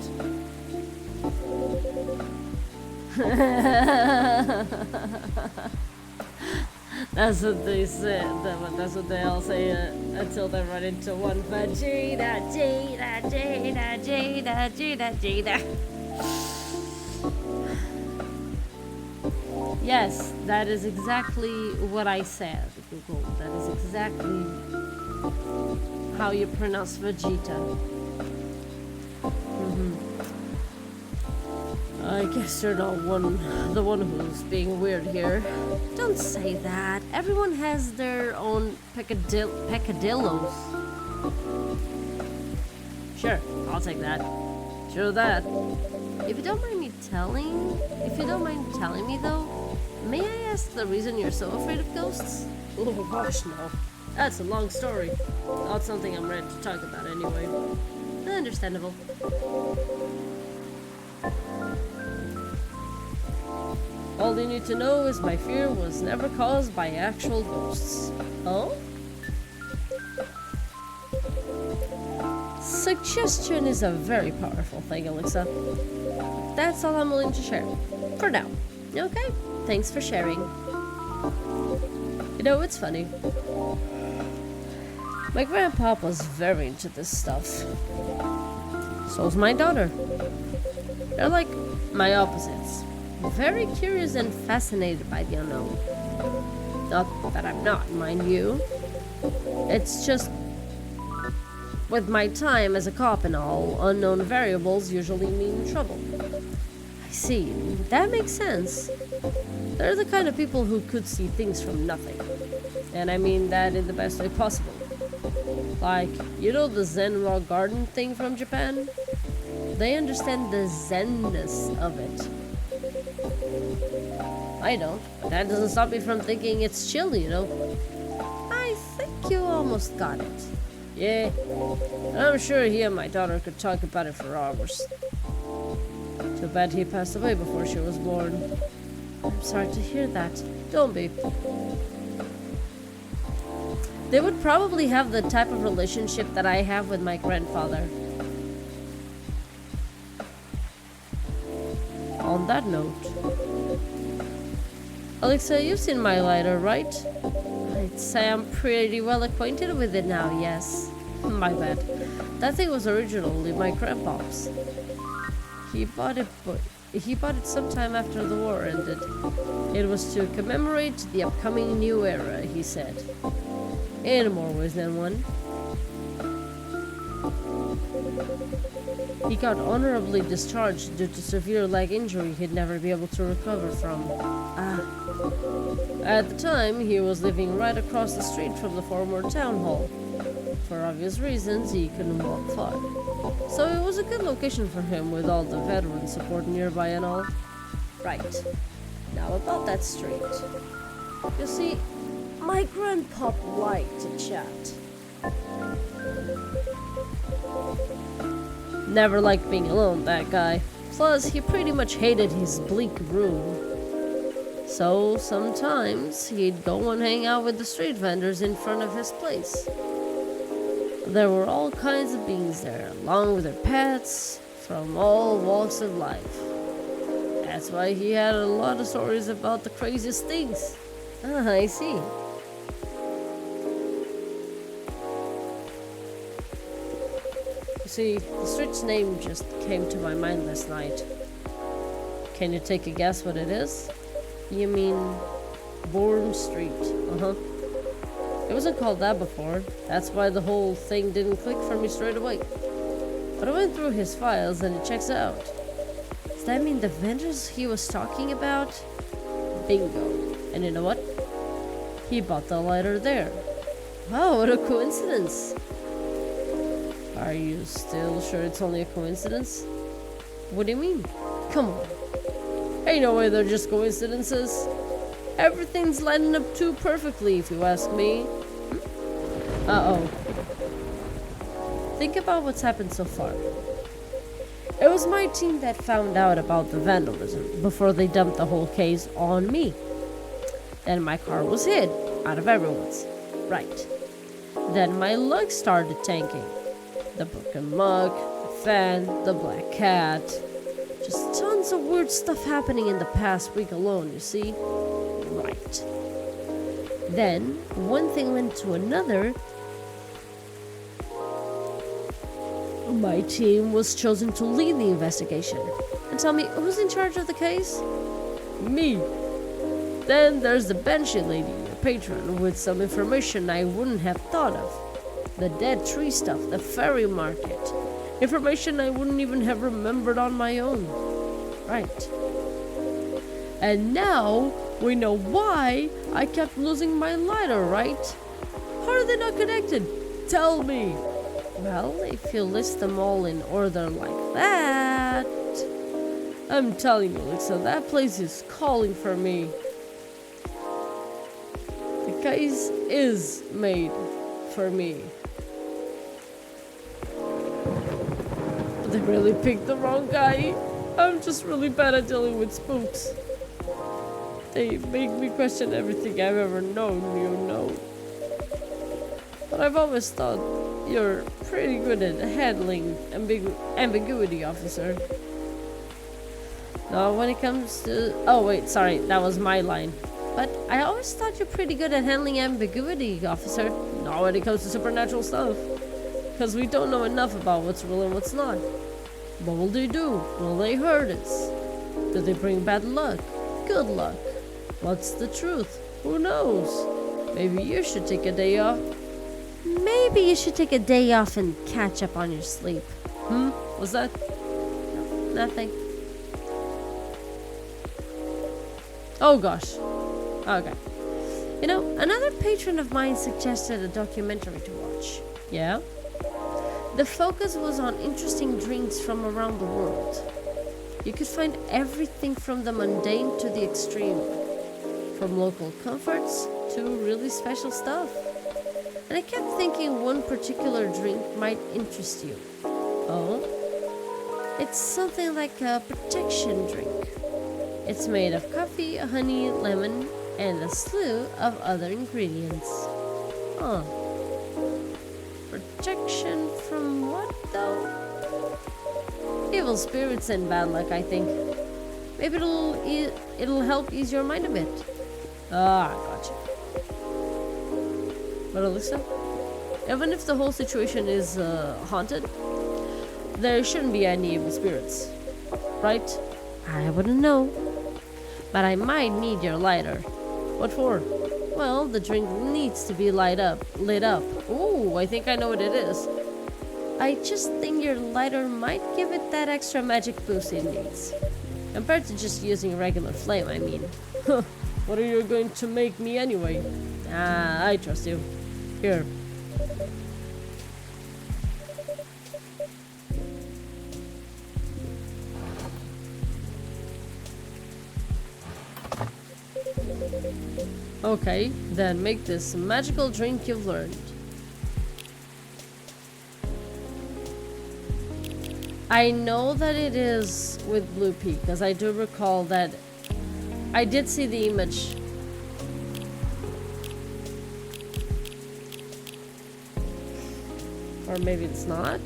B: That's what they said. That's what they all say until they run into one Vegeta, Jada, Jada, Jada, Jada, Jada. Yes, that is exactly what I said, Google. That is exactly how you pronounce Vegeta. I guess you're not the one who's being weird here. Don't say that. Everyone has their own peccadillos. Sure, I'll take that. Sure that. If you don't mind telling me though, may I ask the reason you're so afraid of ghosts? Oh gosh, no. That's a long story. Not something I'm ready to talk about anyway. Understandable. All you need to know is my fear was never caused by actual ghosts. Oh? Suggestion is a very powerful thing, Alexa. That's all I'm willing to share. For now. Okay? Thanks for sharing. You know, it's funny. My grandpa was very into this stuff. So's my daughter. They're like my opposites. Very curious and fascinated by the unknown. Not that I'm not, mind you. It's just, with my time as a cop and all, unknown variables usually mean trouble. I see, that makes sense. They're the kind of people who could see things from nothing. And I mean that in the best way possible. Like, you know the Zen rock garden thing from Japan? They understand the zenness of it. I don't. That doesn't stop me from thinking it's chill, you know. I think you almost got it. Yeah. I'm sure he and my daughter could talk about it for hours. Too bad he passed away before she was born. I'm sorry to hear that. Don't be. They would probably have the type of relationship that I have with my grandfather. On that note, Alexa, you've seen my lighter, right? I'd say I'm pretty well acquainted with it now, yes. My bad. That thing was originally my grandpa's. He bought it sometime after the war ended. It was to commemorate the upcoming new era, he said. In more ways than one. He got honorably discharged due to severe leg injury he'd never be able to recover from. At the time, he was living right across the street from the former town hall. For obvious reasons, he couldn't walk far. So it was a good location for him with all the veteran support nearby and all. Right. Now about that street. You see, my grandpa liked to chat. Never liked being alone, that guy. Plus, he pretty much hated his bleak room. So, sometimes, he'd go and hang out with the street vendors in front of his place. There were all kinds of beings there, along with their pets, from all walks of life. That's why he had a lot of stories about the craziest things. I see. See, the street's name just came to my mind last night. Can you take a guess what it is? You mean Bourne Street? Uh-huh. It wasn't called that before. That's why the whole thing didn't click for me straight away. But I went through his files and it checks out. Does that mean the vendors he was talking about? Bingo. And you know what? He bought the lighter there. Wow, what a coincidence. Are you still sure it's only a coincidence? What do you mean? Come on. Ain't no way they're just coincidences. Everything's lining up too perfectly, if you ask me. Uh-oh. Think about what's happened so far. It was my team that found out about the vandalism before they dumped the whole case on me. Then my car was hid, out of everyone's. Right. Then my luck started tanking. The broken mug, the fan, the black cat. Just tons of weird stuff happening in the past week alone, you see? Right. Then, one thing went to another. My team was chosen to lead the investigation. And tell me, who's in charge of the case? Me. Then there's the Banshee lady, your patron, with some information I wouldn't have thought of. The dead tree stuff, the fairy market. Information I wouldn't even have remembered on my own. Right. And now, we know why I kept losing my lighter, right? How are they not connected? Tell me. Well, if you list them all in order like that... I'm telling you, Lisa, that place is calling for me. The case is made for me. But they really picked the wrong guy. I'm just really bad at dealing with spooks. They make me question everything I've ever known, you know. But I've always thought you're pretty good at handling ambiguity, officer. Now, when it comes to... Oh, wait, sorry, that was my line. But I always thought you're pretty good at handling ambiguity, officer. Not when it comes to supernatural stuff. Because we don't know enough about what's real and what's not. What will they do? Will they hurt us? Do they bring bad luck? Good luck? What's the truth? Who knows? Maybe you should take a day off. Maybe you should take a day off and catch up on your sleep. What's that? No, nothing. Oh gosh. Okay. You know, another patron of mine suggested a documentary to watch. Yeah? The focus was on interesting drinks from around the world. You could find everything from the mundane to the extreme. From local comforts to really special stuff. And I kept thinking one particular drink might interest you. Oh? It's something like a protection drink. It's made of coffee, honey, lemon, and a slew of other ingredients. Huh. Protection from what, though? Evil spirits and bad luck, I think. Maybe it'll help ease your mind a bit. Ah, gotcha. But Alyssa, even if the whole situation is haunted, there shouldn't be any evil spirits, right? I wouldn't know. But I might need your lighter. What for? Well, the drink needs to be lit up. Ooh, I think I know what it is. I just think your lighter might give it that extra magic boost it needs. Compared to just using regular flame, I mean. What are you going to make me anyway? Ah, I trust you. Here. Okay, then make this magical drink you've learned. I know that it is with Blue Pea, because I do recall that I did see the image. Or maybe it's not.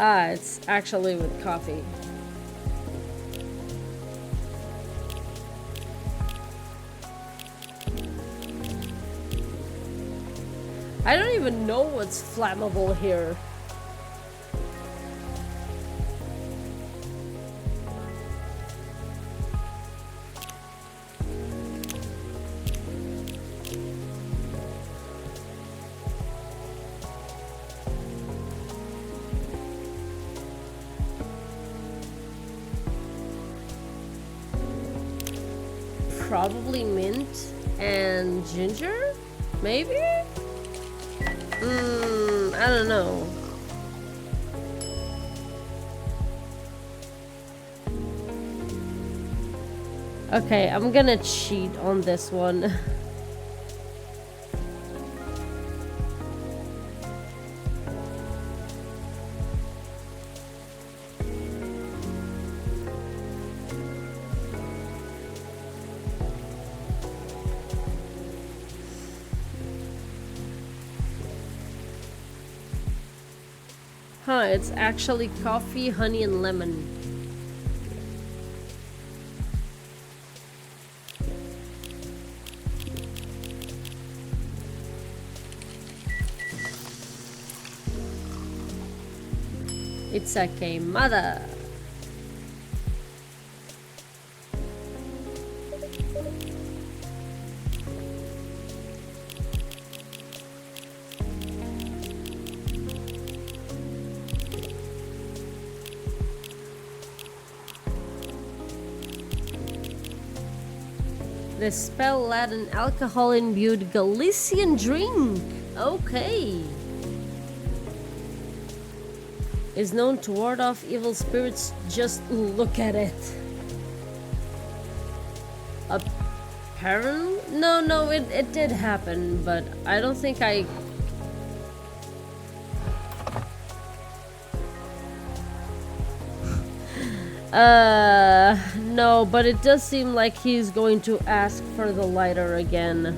B: Ah, it's actually with coffee. I don't even know what's flammable here. Probably mint and ginger, maybe? I don't know. Okay, I'm gonna cheat on this one. Huh, it's actually coffee, honey, and lemon. It's a queimada. The spell led an alcohol-imbued Galician drink. Okay. Is known to ward off evil spirits. Just look at it. Apparently? No, it did happen, but I don't think I... No, but it does seem like he's going to ask for the lighter again.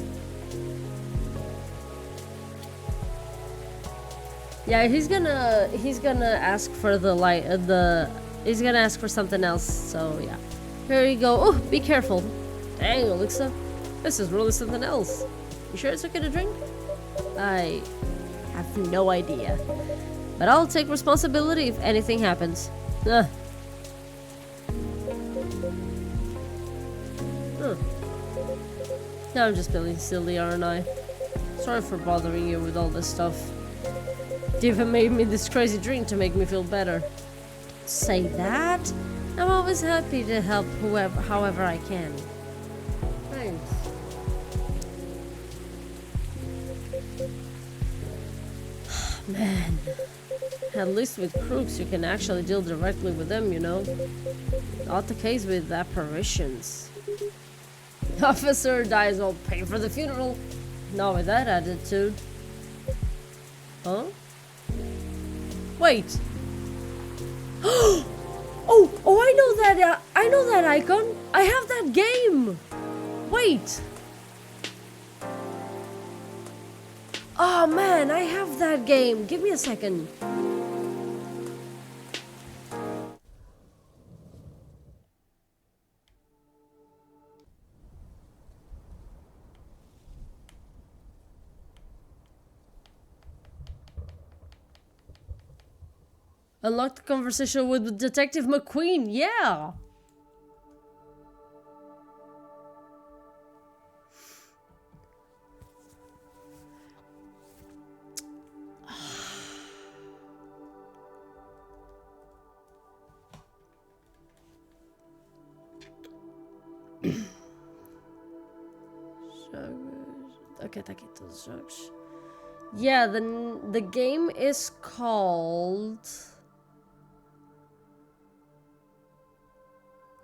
B: Yeah, he's gonna ask for the he's gonna ask for something else, so yeah. Here you go. Oh, be careful. Dang, Alexa. This is really something else. You sure it's okay to drink? I have no idea. But I'll take responsibility if anything happens. Ugh. Now I'm just feeling silly, aren't I? Sorry for bothering you with all this stuff. Diva made me this crazy drink to make me feel better. Say that? I'm always happy to help however I can. Thanks. Man. At least with crooks you can actually deal directly with them, you know? Not the case with apparitions. Officer dies, I'll pay for the funeral. Not with that attitude. Huh? Wait. Oh, I know that icon. I have that game. Wait. Oh man, I have that game. Give me a second. Unlock the conversation with Detective McQueen, yeah! Okay, taquitos, jogos. Yeah, the game is called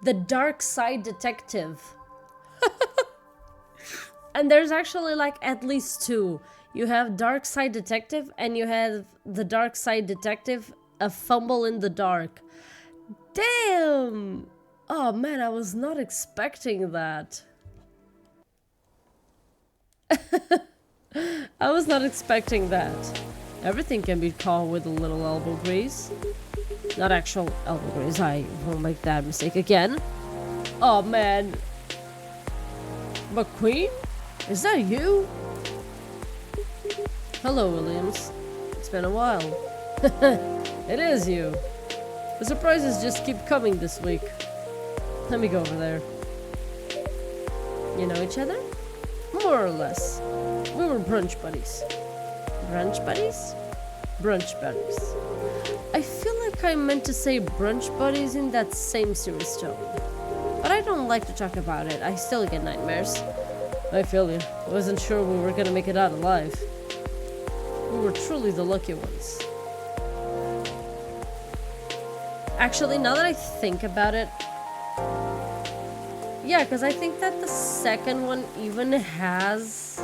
B: The Dark Side Detective. And there's actually like at least two. You have Dark Side Detective and you have The Dark Side Detective, A Fumble in the Dark. Damn! Oh man, I was not expecting that. I was not expecting that. Everything can be caught with a little elbow grease. Not actual elbow grease, I won't make that mistake again. Oh man. McQueen? Is that you? Hello, Williams. It's been a while. It is you. The surprises just keep coming this week. Let me go over there. You know each other? More or less. We were brunch buddies. Brunch buddies? Brunch buddies. I feel like I meant to say brunch buddies in that same serious tone. But I don't like to talk about it. I still get nightmares. I feel you. I wasn't sure we were gonna make it out alive. We were truly the lucky ones. Actually, now that I think about it, yeah, because I think that the second one even has...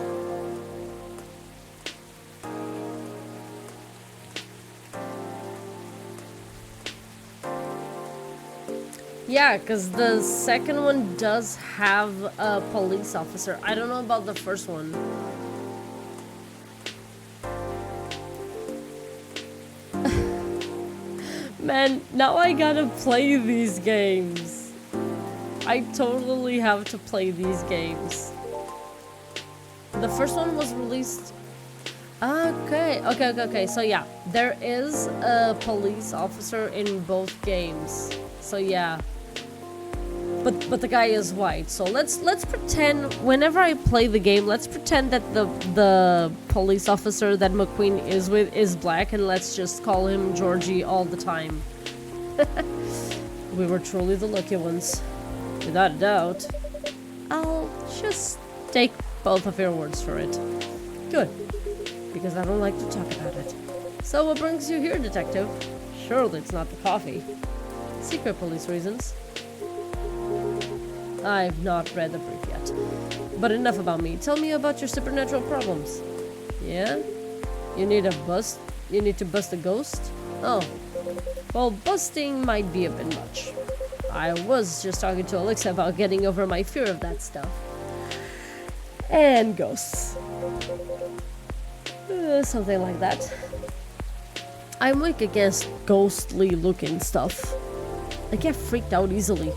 B: Yeah, because the second one does have a police officer. I don't know about the first one. Man, now I gotta play these games. I totally have to play these games. The first one was released... Okay. So yeah, there is a police officer in both games. So yeah. But the guy is white. So let's pretend whenever I play the game, let's pretend that the police officer that McQueen is with is black, and let's just call him Georgie all the time. We were truly the lucky ones. Without a doubt. I'll just take both of your words for it. Good. Because I don't like to talk about it. So what brings you here, detective? Surely it's not the coffee. Secret police reasons. I've not read the brief yet. But enough about me. Tell me about your supernatural problems. Yeah? You need to bust a ghost? Oh. Well, busting might be a bit much. I was just talking to Alexa about getting over my fear of that stuff. And ghosts. Something like that. I'm weak against ghostly looking stuff. I get freaked out easily.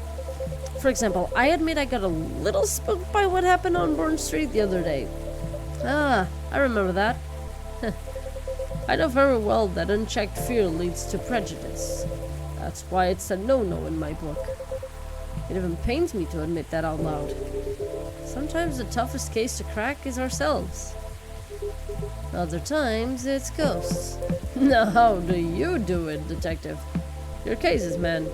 B: For example, I admit I got a little spooked by what happened on Bourne Street the other day. Ah, I remember that. I know very well that unchecked fear leads to prejudice. That's why it's a no-no in my book. It even pains me to admit that out loud. Sometimes the toughest case to crack is ourselves. Other times, it's ghosts. Now, how do you do it, detective? Your cases, man.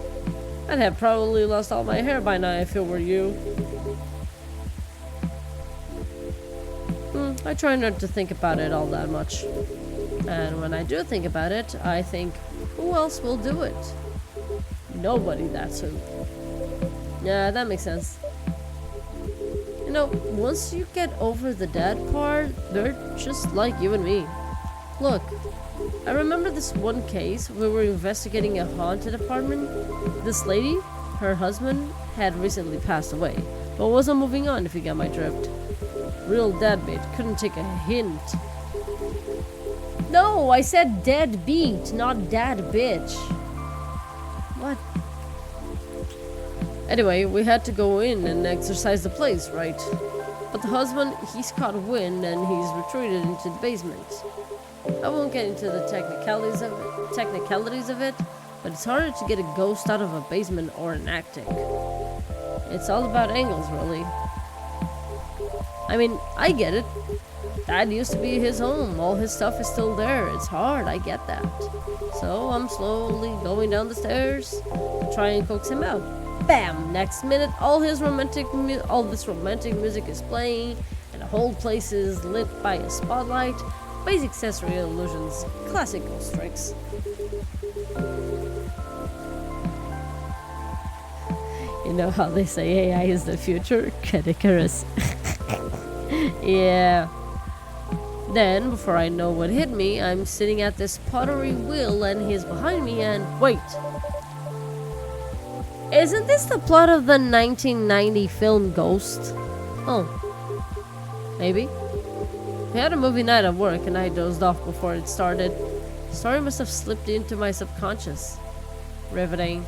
B: I'd have probably lost all my hair by now if it were you. I try not to think about it all that much. And when I do think about it, I think, who else will do it? Nobody, that's who. Yeah, that makes sense. You know, once you get over the dad part, they're just like you and me. Look, I remember this one case where we were investigating a haunted apartment. This lady, her husband, had recently passed away, but wasn't moving on, if you get my drift. Real deadbeat, couldn't take a hint. No, I said deadbeat, not dad bitch. What? Anyway, we had to go in and exorcise the place, right? But the husband, he's caught wind and he's retreated into the basement. I won't get into the technicalities of it, but it's harder to get a ghost out of a basement or an attic. It's all about angles, really. I mean, I get it. That used to be his home. All his stuff is still there. It's hard, I get that. So I'm slowly going down the stairs to try and coax him out. Bam! Next minute, all this romantic music is playing, and the whole place is lit by a spotlight. Basic sensory illusions, classic ghost tricks. You know how they say AI is the future? Criticarus. Yeah. Then, before I know what hit me, I'm sitting at this pottery wheel and he's behind me and... Wait! Isn't this the plot of the 1990 film Ghost? Oh. Maybe. We had a movie night at work and I dozed off before it started. The story must have slipped into my subconscious. Riveting.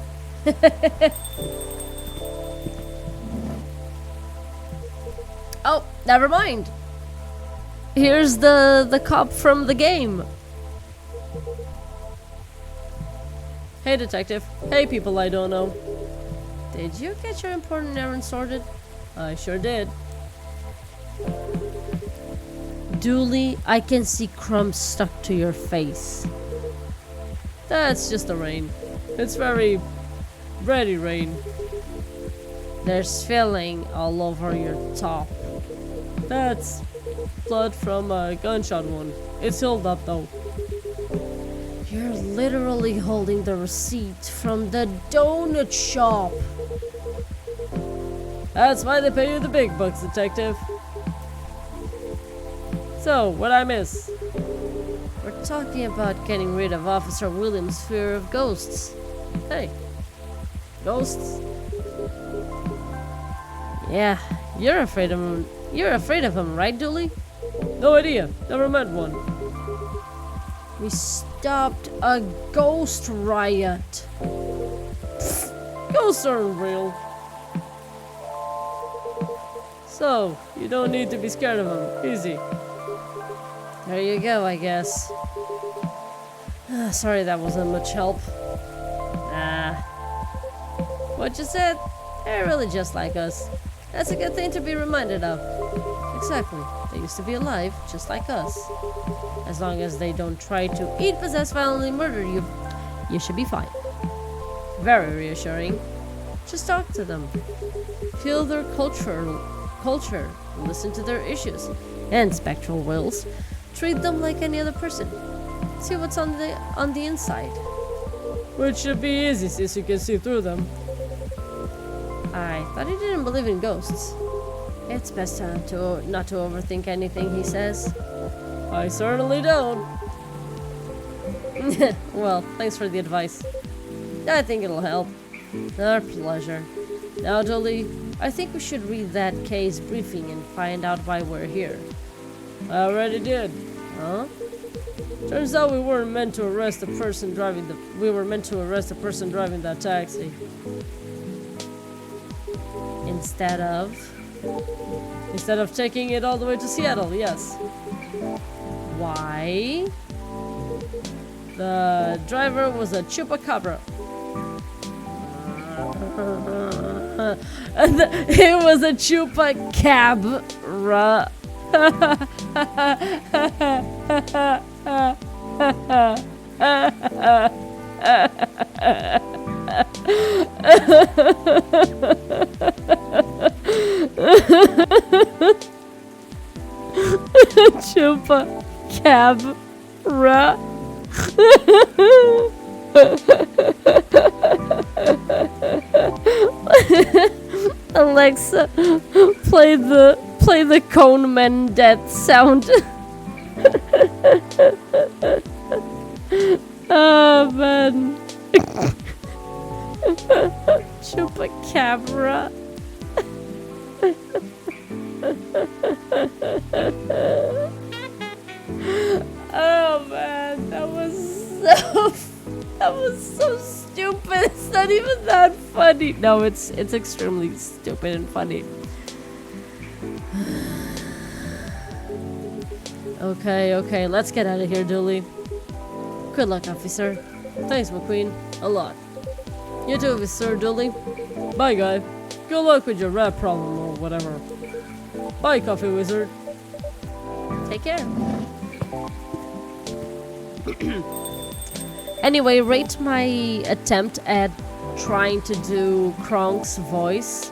B: Oh, never mind. here's the cop from the game. Hey, detective. Hey, people I don't know. Did you get your important errand sorted? I sure did. Dooley, I can see crumbs stuck to your face. That's just the rain. It's very ready rain. There's filling all over your top. That's blood from a gunshot wound. It's healed up though. You're literally holding the receipt from the donut shop. That's why they pay you the big bucks, detective. So, what'd I miss? We're talking about getting rid of Officer Williams' fear of ghosts. Hey, ghosts? Yeah, you're afraid of him. You're afraid of him, right, Dooley? No idea. Never met one. We stopped a ghost riot. Pfft, ghosts aren't real. So, you don't need to be scared of him. Easy. There you go, I guess. Sorry that wasn't much help. Nah. What you said? They're really just like us. That's a good thing to be reminded of. Exactly. They used to be alive, just like us. As long as they don't try to eat, possess, violently murder you, you should be fine. Very reassuring. Just talk to them. Feel their culture, listen to their issues and spectral wills. Treat them like any other person. See what's on the inside. Which should be easy since you can see through them. I thought he didn't believe in ghosts. It's best not to overthink anything he says. I certainly don't. Well, thanks for the advice. I think it'll help. Our pleasure. Now, Dolly, I think we should read that case briefing and find out why we're here. I already did. Huh? Turns out we weren't meant to arrest the person driving we were meant to arrest the person driving that taxi. Instead of taking it all the way to Seattle, yes. Why? The driver was a chupacabra. It was a chupacabra. Chupacabra. Alexa, play the Coneman death sound. Oh man. Chupacabra. Oh man, that was so stupid. It's not even that funny. No, it's extremely stupid and funny. Okay, let's get out of here, Dooley. Good luck, officer. Thanks, McQueen. A lot. You too, Officer Dooley. Bye, guy. Good luck with your rat problem or whatever. Bye, Coffee Wizard. Take care. Anyway, rate my attempt at trying to do Kronk's voice.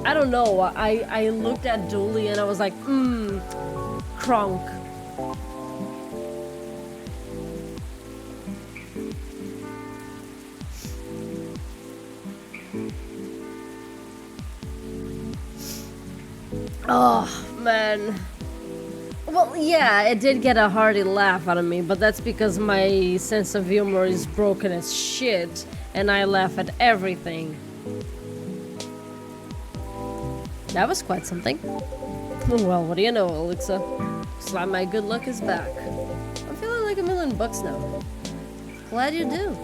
B: I don't know. I looked at Dooley and I was like, Kronk. Oh, man. Well, yeah, it did get a hearty laugh out of me, but that's because my sense of humor is broken as shit, and I laugh at everything. That was quite something. Well, what do you know, Alexa? Looks like my good luck is back. I'm feeling like $1,000,000 now. Glad you do.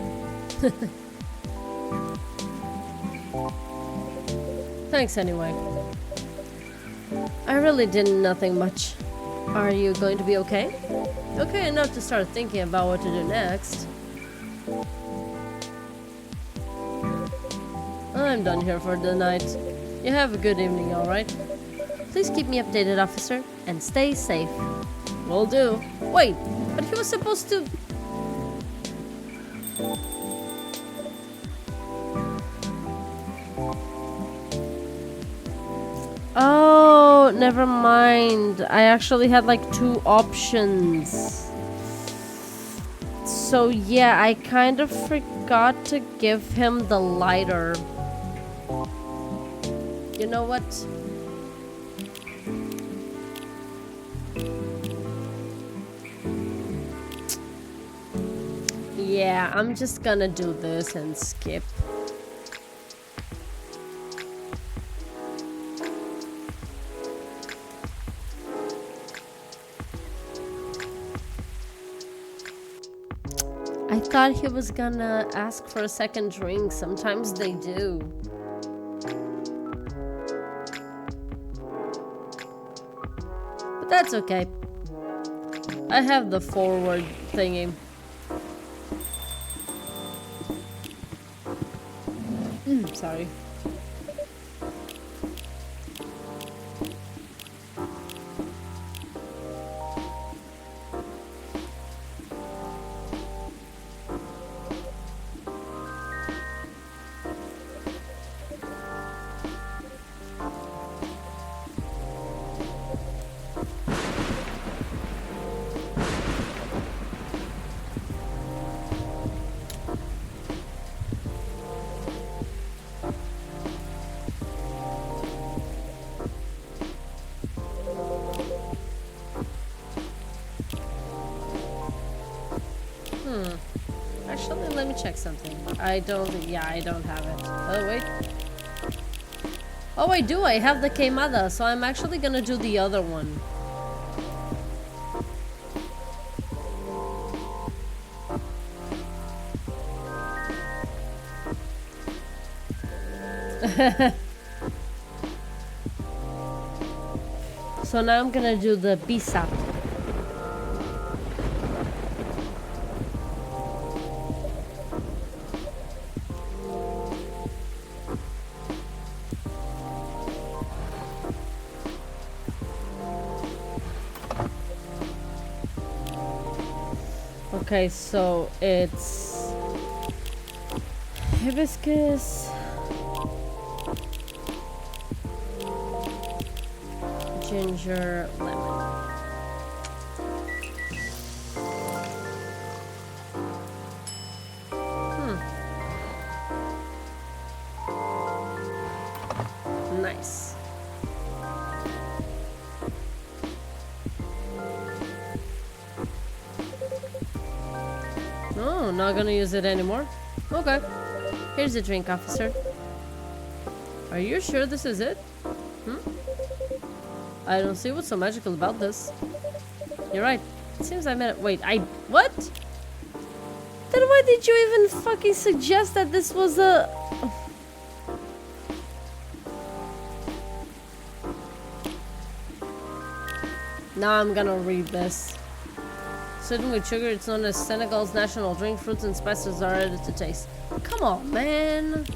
B: Thanks anyway. I really did nothing much. Are you going to be okay? Okay enough to start thinking about what to do next. I'm done here for the night. You have a good evening, alright? Please keep me updated, officer, and stay safe. Will do. Wait, but he was supposed to... Oh, never mind. I actually had like 2 options. So yeah, I kind of forgot to give him the lighter. You know what? Yeah, I'm just gonna do this and skip. I thought he was gonna ask for a second drink. Sometimes they do. But that's okay. I have the forward thingy. Sorry. Actually, let me check something. I don't have it. Oh, wait. Oh, I do. I have the queimada, so I'm actually gonna do the other one. So now I'm gonna do the bisa. Okay, so it's hibiscus, ginger, lemon. Nice. Oh, not gonna use it anymore? Okay. Here's a drink, officer. Are you sure this is it? I don't see what's so magical about this. You're right. It seems I meant it. Wait, what? Then why did you even fucking suggest that this was a... Now I'm gonna read this. Sweetened with sugar, it's known as Senegal's national drink. Fruits and spices are added to taste. Come on, man.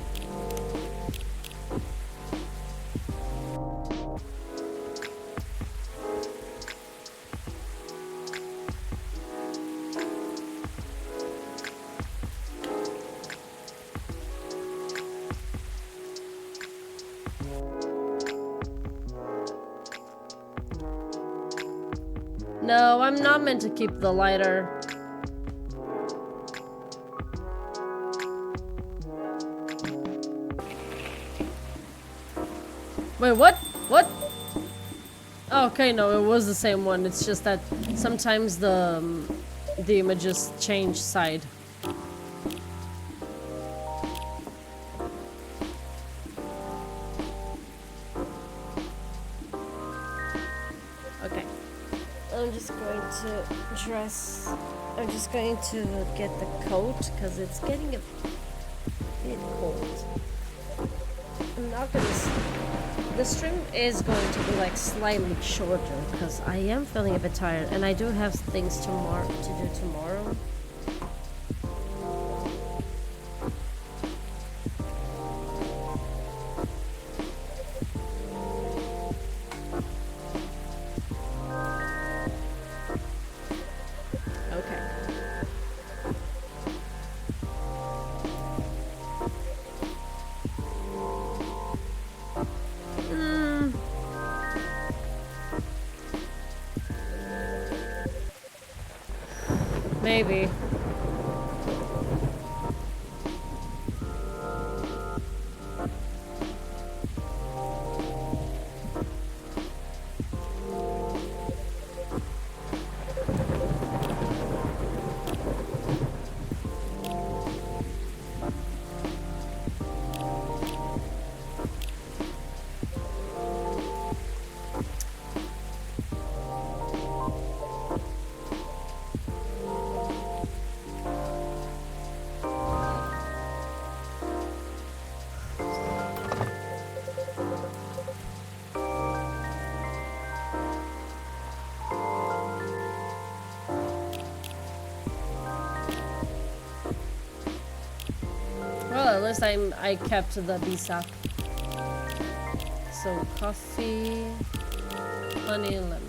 B: No, I'm not meant to keep the lighter. Wait, what? What? Oh, okay, no, it was the same one. It's just that sometimes the images change side. I'm just going to get the coat because it's getting a bit cold. I'm not gonna the stream is going to be like slightly shorter because I am feeling a bit tired and I do have things to do tomorrow. Maybe. Well, at least I kept the BSAP. So coffee, honey, and lemon.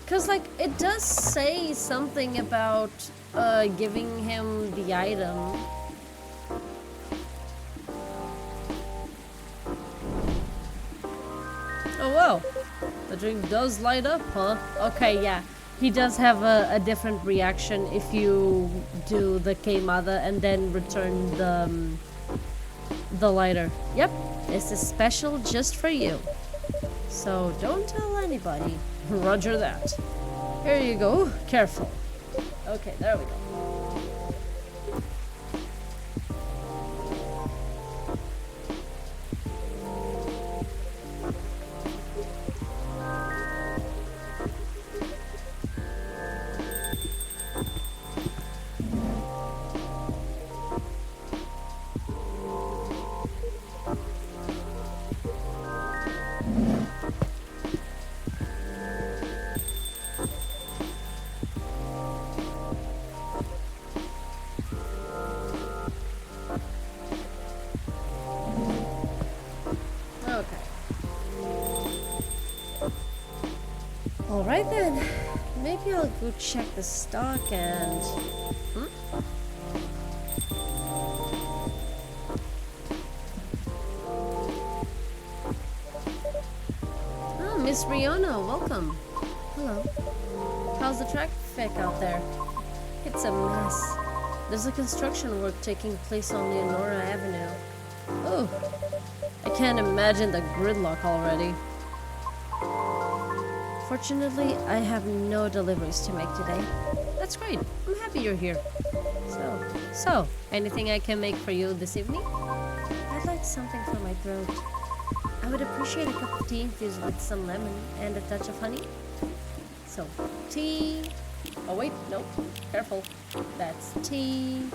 B: Cause like it does say something about giving him the item. Oh wow. The drink does light up, huh? Okay, yeah. He does have a different reaction if you do the queimada and then return the lighter. Yep, this is special just for you. So don't tell anybody. Roger that. Here you go. Careful. Okay, there we go. Alright then, maybe I'll go check the stock and... Oh, Miss Riona, welcome. Hello. How's the traffic out there? It's a mess. There's a construction work taking place on Leonora Avenue. Oh, I can't imagine the gridlock already. Fortunately, I have no deliveries to make today. That's great. I'm happy you're here. So, anything I can make for you this evening? I'd like something for my throat. I would appreciate a cup of tea infused with some lemon and a touch of honey. So, tea. Oh wait, no, careful. That's tea.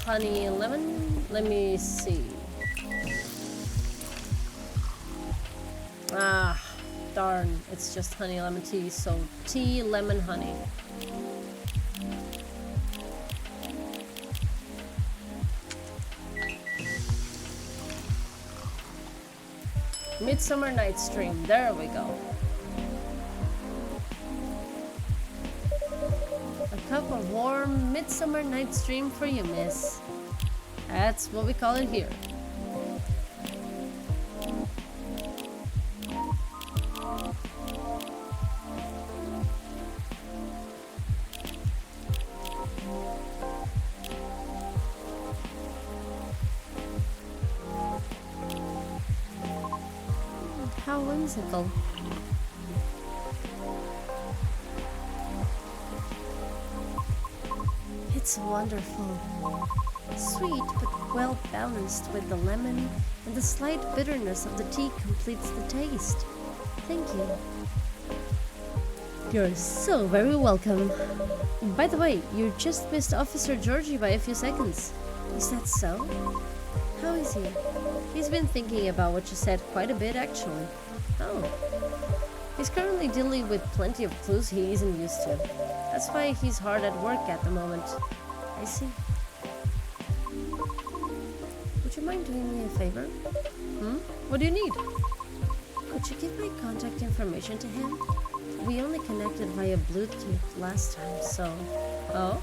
B: Honey and lemon. Let me see. Ah, darn. It's just honey lemon tea. So tea, lemon, honey. Midsummer Night's Dream. There we go. A cup of warm Midsummer Night's Dream for you, miss. That's what we call it here. How whimsical. It's wonderful. Sweet but well balanced with the lemon, and the slight bitterness of the tea completes the taste. Thank you. You're so very welcome. By the way, you just missed Officer Georgie by a few seconds. Is that so? How is he? He's been thinking about what you said quite a bit, actually. Oh. He's currently dealing with plenty of clues he isn't used to. That's why he's hard at work at the moment. I see. Would you mind doing me a favor? What do you need? Could you give my contact information to him? We only connected via Bluetooth last time, so... Oh?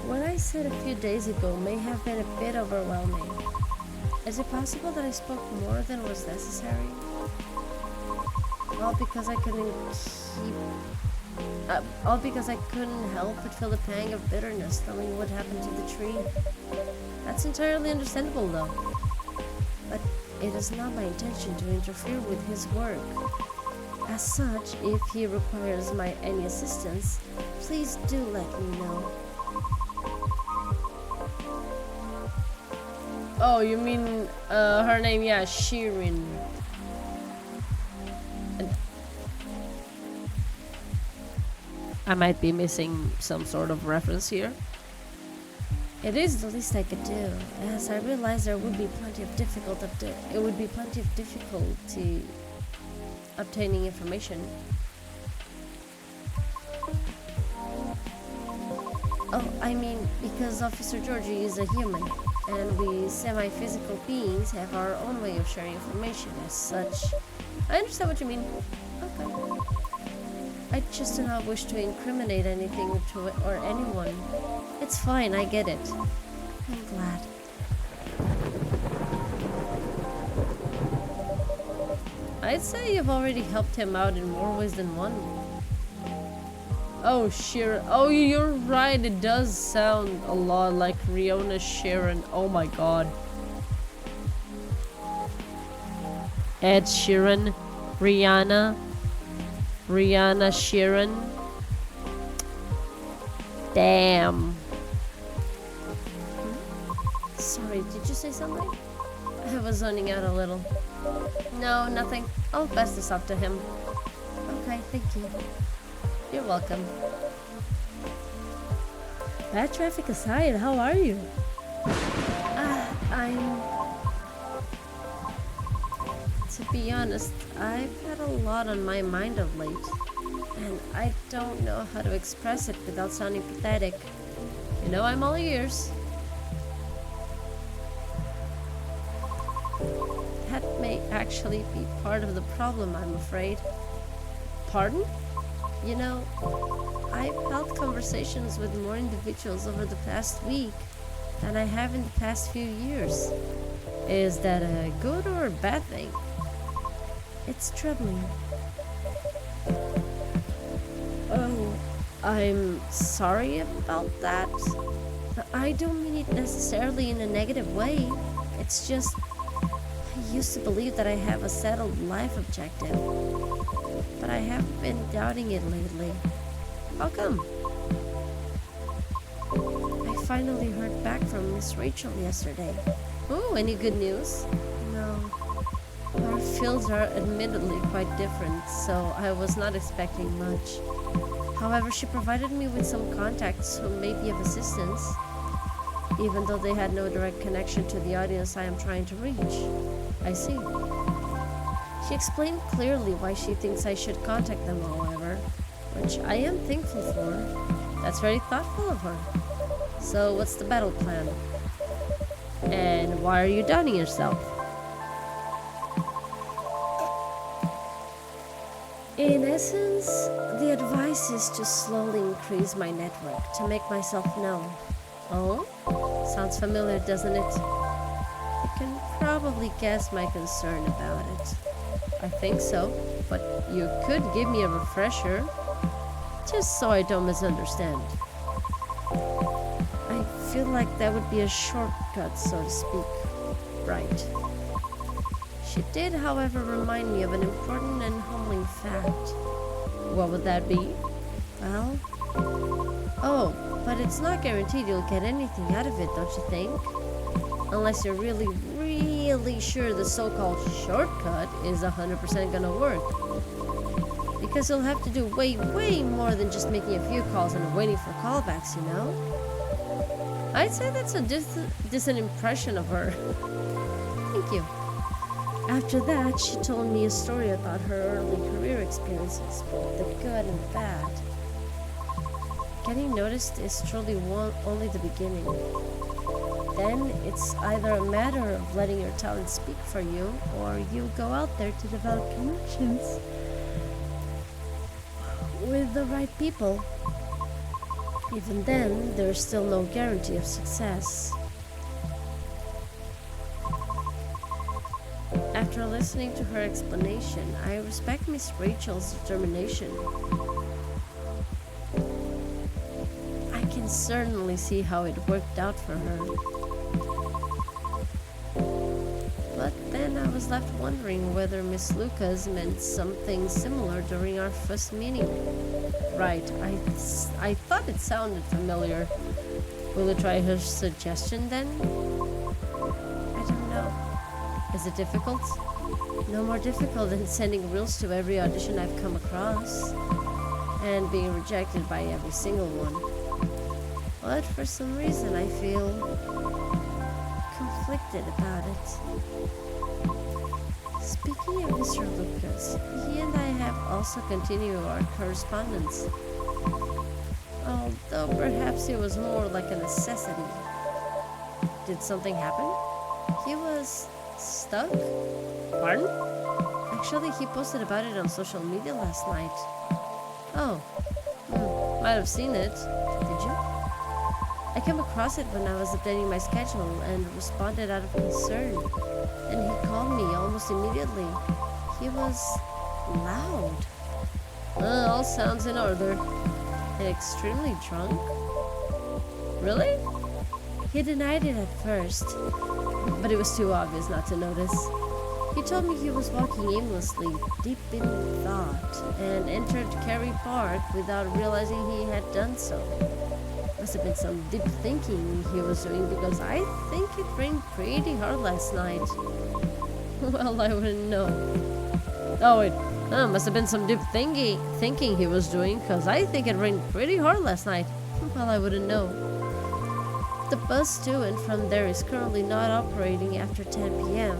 B: What I said a few days ago may have been a bit overwhelming. Is it possible that I spoke more than was necessary? All because I couldn't help but feel the pang of bitterness knowing what happened to the tree. That's entirely understandable though. But it is not my intention to interfere with his work. As such, if he requires any assistance, please do let me know. Oh, you mean her name? Yeah, Shirin. I might be missing some sort of reference here. It is the least I could do, as I realized there would be plenty of difficulty obtaining information. Oh, I mean, because Officer Georgie is a human, and we semi-physical beings have our own way of sharing information as such. I understand what you mean. Okay. I just do not wish to incriminate anything to it or anyone. It's fine, I get it. I'm glad. I'd say you've already helped him out in more ways than one. Oh, Sharon. Oh, you're right. It does sound a lot like Riona Sharon. Oh my god. Ed Sheeran. Rihanna Sharon. Damn. Sorry, did you say something? I was zoning out a little. No, nothing. I'll pass this off to him. Okay, thank you. You're welcome. Bad traffic aside, how are you? To be honest, I've had a lot on my mind of late, and I don't know how to express it without sounding pathetic. You know, I'm all ears. That may actually be part of the problem, I'm afraid. Pardon? You know, I've held conversations with more individuals over the past week than I have in the past few years. Is that a good or a bad thing? It's troubling. Oh, I'm sorry about that. I don't mean it necessarily in a negative way. It's just, I used to believe that I have a settled life objective. But I haven't been doubting it lately. How come? I finally heard back from Miss Rachel yesterday. Oh, any good news? No. Our fields are admittedly quite different, so I was not expecting much. However, she provided me with some contacts who may be of assistance, even though they had no direct connection to the audience I am trying to reach. I see. She explained clearly why she thinks I should contact them, however, which I am thankful for. That's very thoughtful of her. So, what's the battle plan? And why are you downing yourself? In essence, the advice is to slowly increase my network to make myself known. Oh? Sounds familiar, doesn't it? You can probably guess my concern about it. I think so, but you could give me a refresher, just so I don't misunderstand. I feel like that would be a shortcut, so to speak. Right. She did, however, remind me of an important and humbling fact. What would that be? Well, oh, but it's not guaranteed you'll get anything out of it, don't you think? Unless you're really, really sure the so-called shortcut is 100% gonna work. Because you'll have to do way, way more than just making a few calls and waiting for callbacks, you know? I'd say that's a decent impression of her. Thank you. After that, she told me a story about her early career experiences, both the good and the bad. Getting noticed is truly only the beginning. Then it's either a matter of letting your talent speak for you, or you go out there to develop connections with the right people. Even then, there's still no guarantee of success. After listening to her explanation, I respect Miss Rachel's determination. I can certainly see how it worked out for her. But then I was left wondering whether Miss Lucas meant something similar during our first meeting. Right, I thought it sounded familiar. Will you try her suggestion then? I don't know. Is it difficult? No more difficult than sending reels to every audition I've come across and being rejected by every single one. But for some reason I feel conflicted about it. Speaking of Mr. Lucas, he and I have also continued our correspondence. Although perhaps it was more like a necessity. Did something happen? He was stuck? Pardon? Actually, he posted about it on social media last night. Oh, might have seen it. Did you? I came across it when I was updating my schedule and responded out of concern. And he called me almost immediately. He was loud. All sounds in order. And extremely drunk. Really? He denied it at first, but it was too obvious not to notice. He told me he was walking aimlessly, deep in thought, and entered Kerry Park without realizing he had done so. Must have been some deep thinking he was doing, because I think it rained pretty hard last night. Well, I wouldn't know. Oh wait, must have been some deep thinking he was doing, because I think it rained pretty hard last night. Well, I wouldn't know. The bus to and from there is currently not operating after 10 p.m.,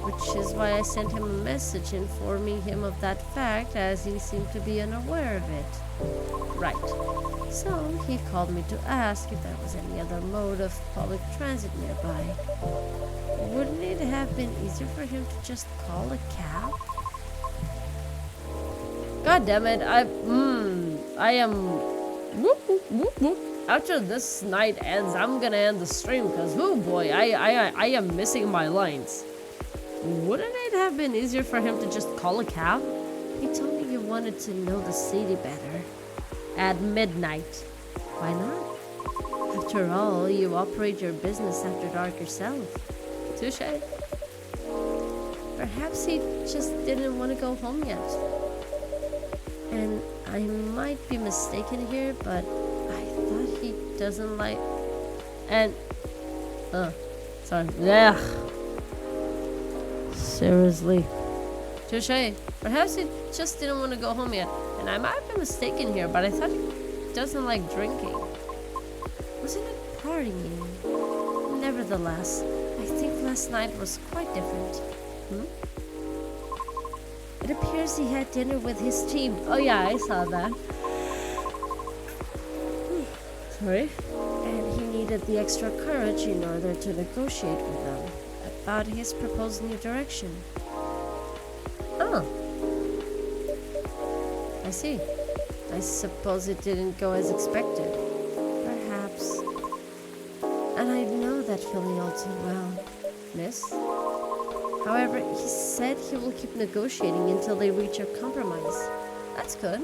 B: which is why I sent him a message informing him of that fact, as he seemed to be unaware of it. Right. So he called me to ask if there was any other mode of public transit nearby. Wouldn't it have been easier for him to just call a cab? God damn it, I am... Whoop, whoop, whoop, whoop. After this night ends, I'm gonna end the stream, because, oh boy, I am missing my lines. Wouldn't it have been easier for him to just call a cab? He told me you wanted to know the city better. At midnight. Why not? After all, you operate your business after dark yourself. Touché. Perhaps he just didn't want to go home yet. And I might be mistaken here, but I thought he doesn't like... And... sorry. Ugh. Seriously. Touché. Perhaps he just didn't want to go home yet. And I might be mistaken here, but I thought he doesn't like drinking. Wasn't it partying? Nevertheless, I think last night was quite different. It appears he had dinner with his team. Oh yeah, I saw that. Sorry. And he needed the extra courage in order to negotiate with them about his proposed new direction. Oh. I see. I suppose it didn't go as expected. Perhaps. And I know that feeling all too well, miss. However, he said he will keep negotiating until they reach a compromise. That's good.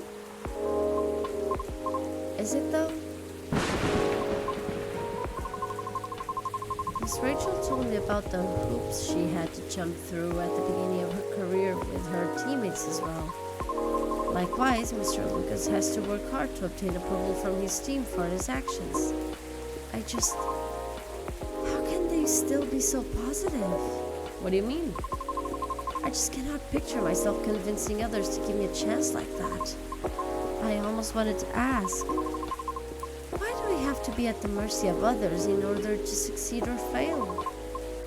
B: Is it though? Miss Rachel told me about the hoops she had to jump through at the beginning of her career with her teammates as well.
C: Likewise, Mr. Lucas has to work hard to obtain approval from his team for his actions. How can they still be so positive?
B: What do you mean?
C: I just cannot picture myself convincing others to give me a chance like that. I almost wanted to ask, why do we have to be at the mercy of others in order to succeed or fail?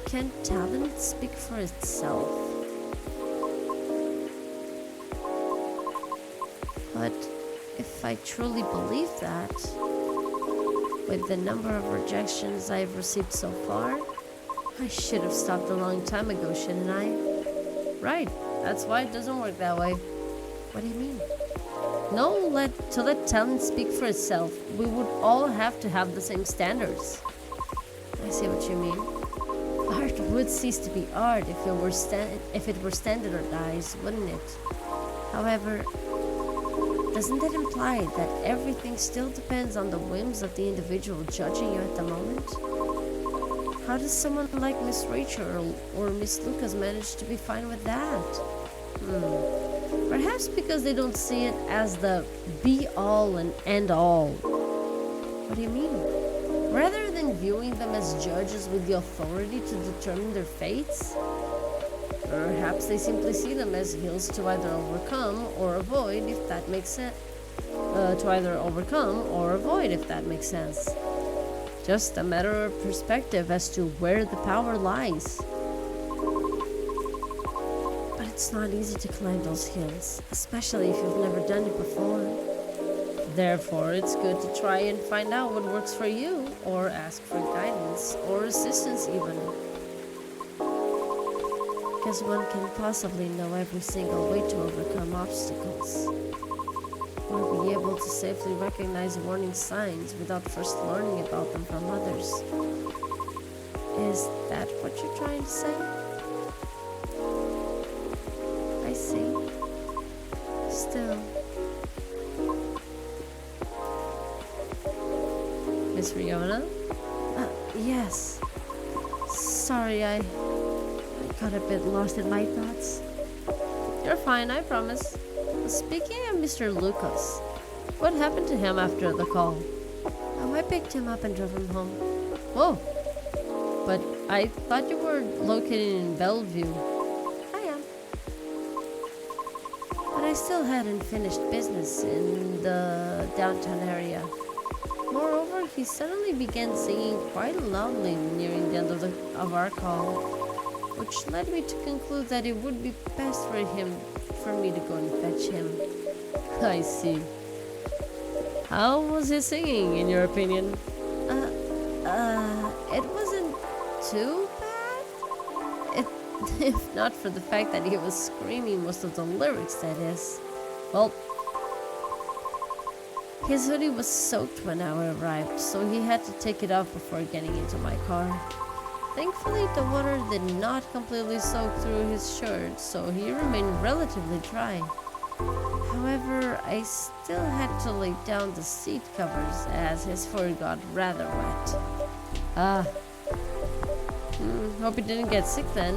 C: Can't talent speak for itself? But if I truly believe that, with the number of rejections I've received so far, I should have stopped a long time ago, shouldn't I?
B: Right, that's why it doesn't work that way.
C: What do you mean?
B: To let talent speak for itself, we would all have to have the same standards.
C: I see what you mean. Art would cease to be art if it were standardized, wouldn't it? However, doesn't that imply that everything still depends on the whims of the individual judging you at the moment? How does someone like Miss Rachel or Miss Lucas manage to be fine with that?
B: Perhaps because they don't see it as the be-all and end-all.
C: What do you mean?
B: Rather than viewing them as judges with the authority to determine their fates, perhaps they simply see them as hills to either overcome or avoid, if that makes sense. Just a matter of perspective as to where the power lies.
C: But it's not easy to climb those hills, especially if you've never done it before.
B: Therefore, it's good to try and find out what works for you, or ask for guidance or assistance even.
C: Because one can possibly know every single way to overcome obstacles, or be able to safely recognize warning signs without first learning about them from others. Is that what you're trying to say? I see. Still.
B: Miss Riona?
C: Yes. Sorry, I got a bit lost in my thoughts.
B: You're fine, I promise. Speaking of Mr. Lucas, what happened to him after the call?
C: Oh, I picked him up and drove him home.
B: Whoa! But I thought you were located in Bellevue.
C: I am. But I still had unfinished business in the downtown area.
B: Moreover, he suddenly began singing quite loudly nearing the end of our call, which led me to conclude that it would be best for me to go and fetch him. I see. How was his singing, in your opinion?
C: It wasn't too bad. If not for the fact that he was screaming most of the lyrics, that is.
B: Well,
C: his hoodie was soaked when I arrived, so he had to take it off before getting into my car. Thankfully, the water did not completely soak through his shirt, so he remained relatively dry. However, I still had to lay down the seat covers as his fur got rather wet.
B: Hope he didn't get sick then.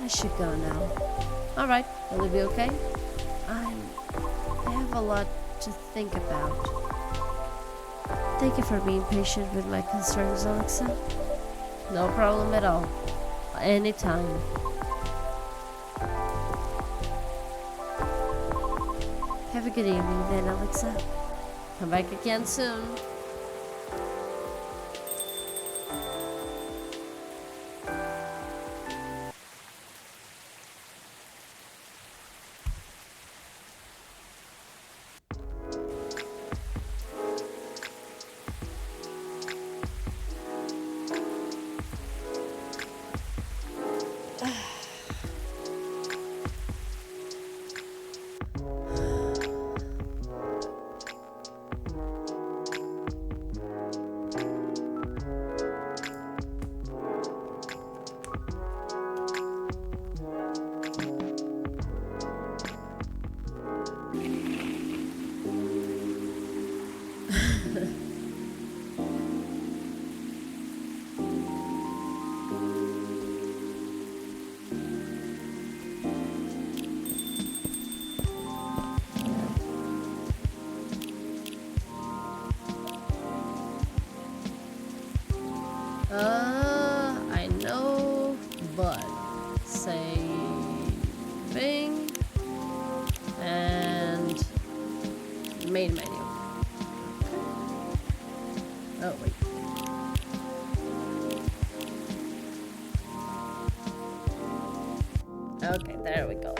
C: I should go now.
B: Alright, will it be okay?
C: I have a lot to think about. Thank you for being patient with my concerns, Alexa.
B: No problem at all. Anytime.
C: Have a good evening then, Alexa.
B: Come back again soon. main menu. Oh, wait. Okay, there we go.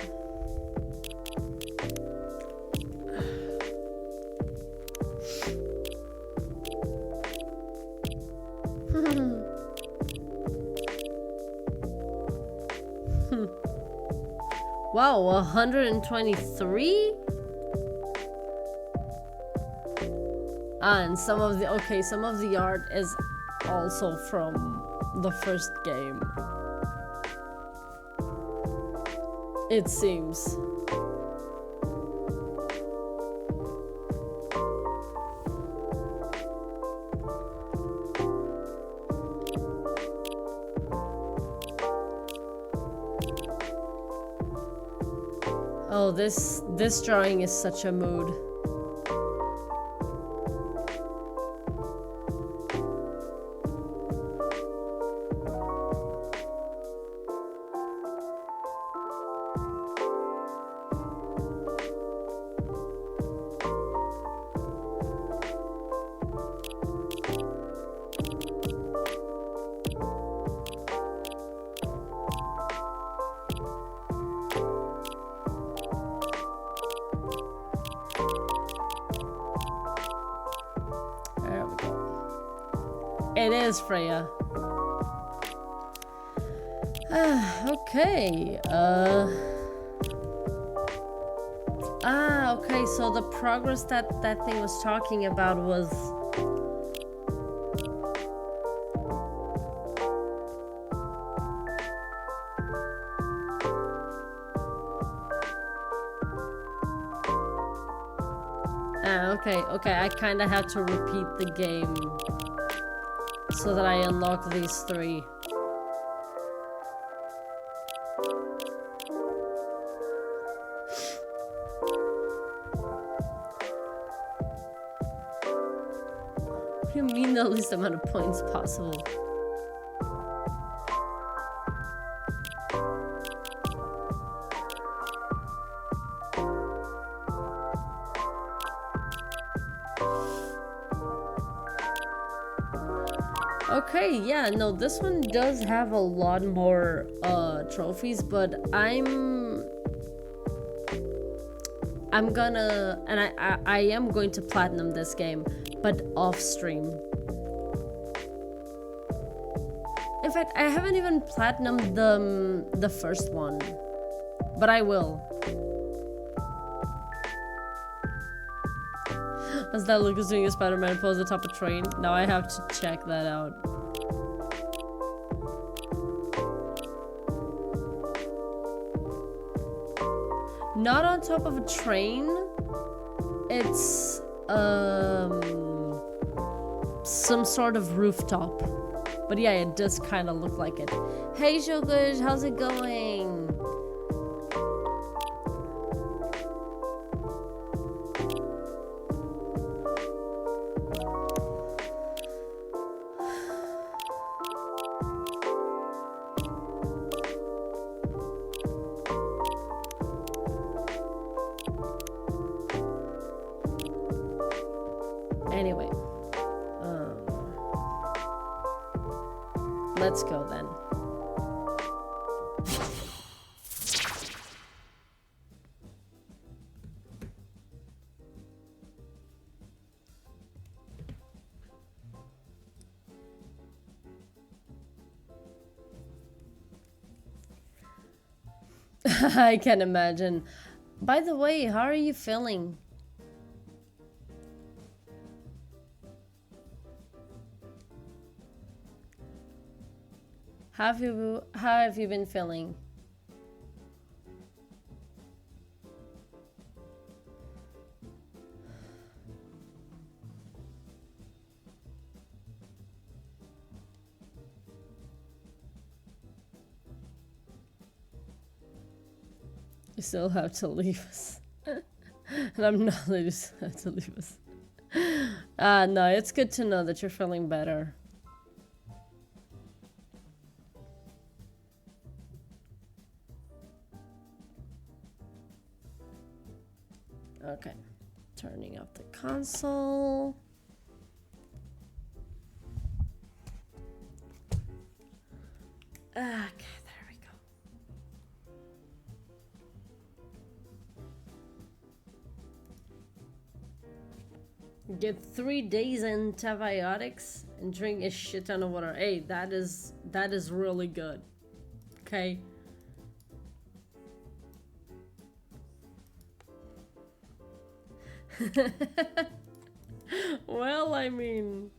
B: Wow, 123? And some of the art is also from the first game. It seems. Oh, this drawing is such a mood. It is Freya. Okay. Okay, so the progress that thing was talking about was... Okay, I kind of had to repeat the game so that I unlock these three. What do you mean the least amount of points possible? Okay, yeah, no, this one does have a lot more trophies, but I'm gonna, and I am going to platinum this game, but off stream. In fact, I haven't even platinumed the first one, but I will. As that Lucas doing a Spider-Man pose atop a train. Now I have to check that out. Not on top of a train. It's some sort of rooftop. But yeah, it does kind of look like it. Hey Shogush, how's it going? Anyway, let's go then. I can imagine. By the way, how are you feeling? How have you been feeling? You still have to leave us. And I'm not, you just have to leave us. No, it's good to know that you're feeling better. Okay.
C: Turning off the console. Okay, there we go. Get 3 days antibiotics and drink a shit ton of water. Hey, that is really good. Okay. Well, I mean,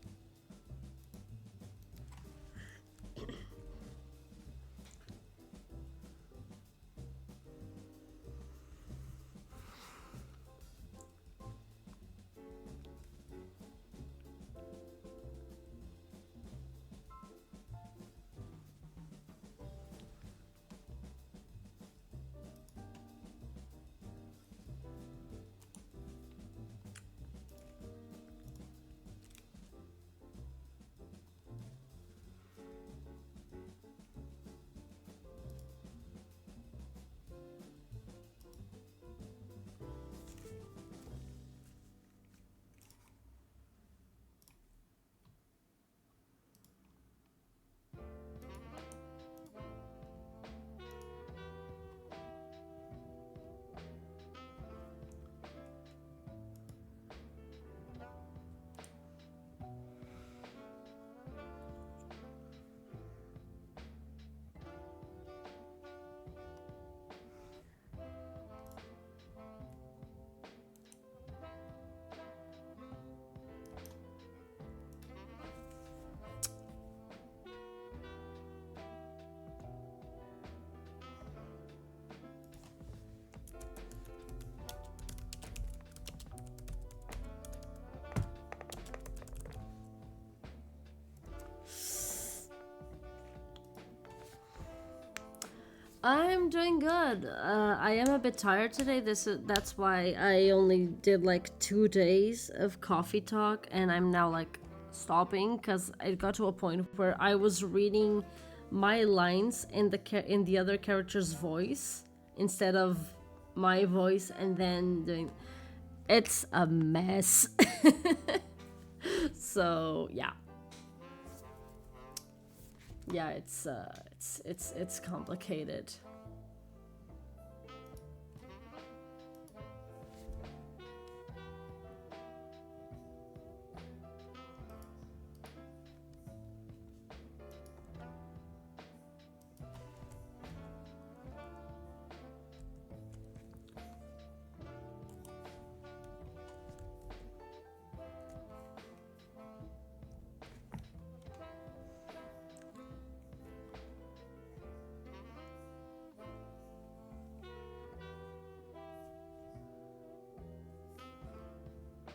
C: I'm doing good. I am a bit tired today. That's why I only did like 2 days of coffee talk, and I'm now like stopping because it got to a point where I was reading my lines in the other character's voice instead of my voice, and then doing. It's a mess. So yeah. Yeah, it's complicated.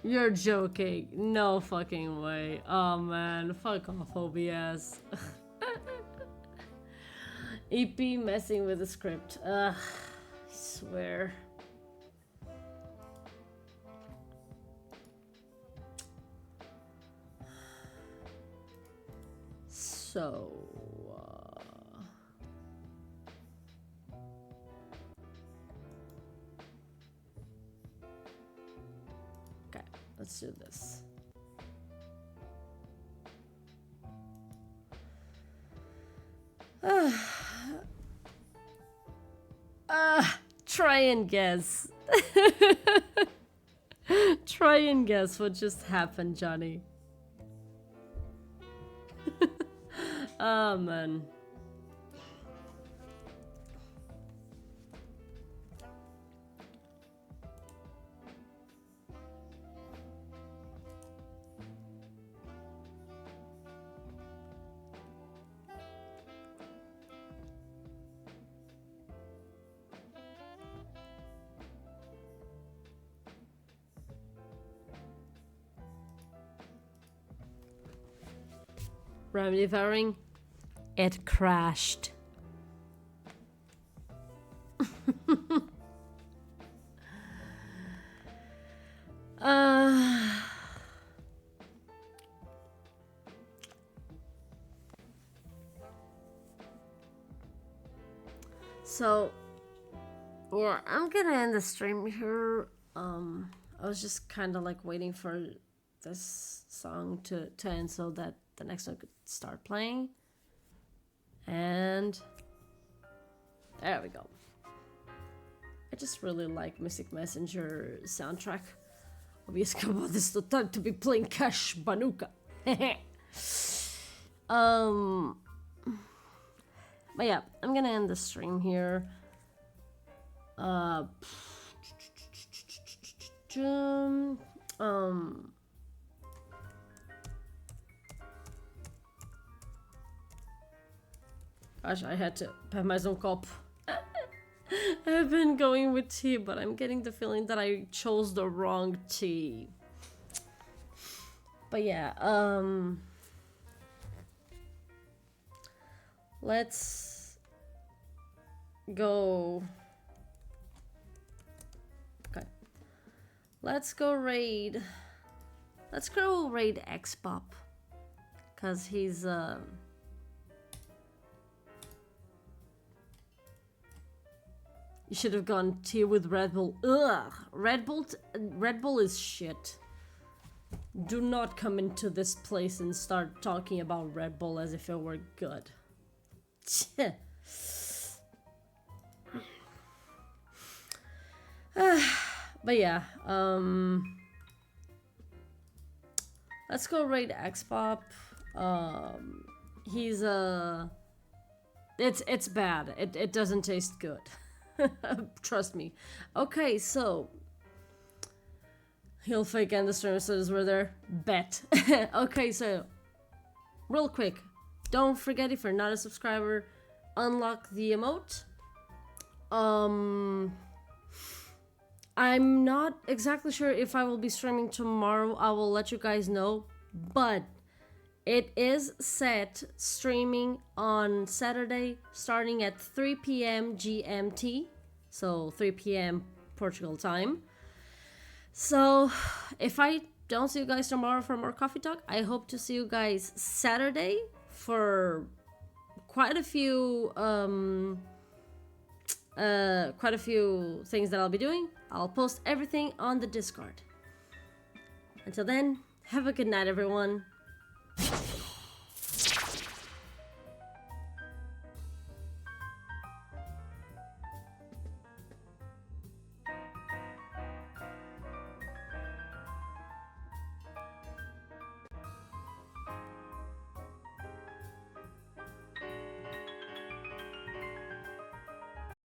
C: You're joking. No fucking way. Oh man, fuck off, OBS. EP messing with the script. Ugh, I swear. So... Okay, let's do this. Try and guess. Try and guess what just happened, Johnny. Oh, man. Ram devouring. It crashed. So, yeah, I'm gonna end the stream here.
B: I was just kind of like waiting for this song to end so that the next one could start playing. And there we go. I just really like Mystic Messenger soundtrack. Obviously, come on, this is the time to be playing Cash Banuka. But yeah, I'm gonna end the stream here. Gosh, I had to have my own cup. I've been going with tea, but I'm getting the feeling that I chose the wrong tea. But yeah, let's go. Okay. Let's go raid. Let's go raid Xpop. Cause he's you should have gone tea with Red Bull. Ugh. Red Bull is shit. Do not come into this place and start talking about Red Bull as if it were good. But yeah, let's go raid Xpop. He's it's bad. It doesn't taste good. Trust me. Okay, so he'll fake end the stream says we're there. Bet. Okay, so real quick, don't forget if you're not a subscriber, unlock the emote. I'm not exactly sure if I will be streaming tomorrow. I will let you guys know, but it is set streaming on Saturday starting at 3 p.m. GMT, so 3 p.m. Portugal time. So if I don't see you guys tomorrow for more coffee talk, I hope to see you guys Saturday for quite a few things that I'll be doing. I'll post everything on the Discord. Until then, have a good night, everyone.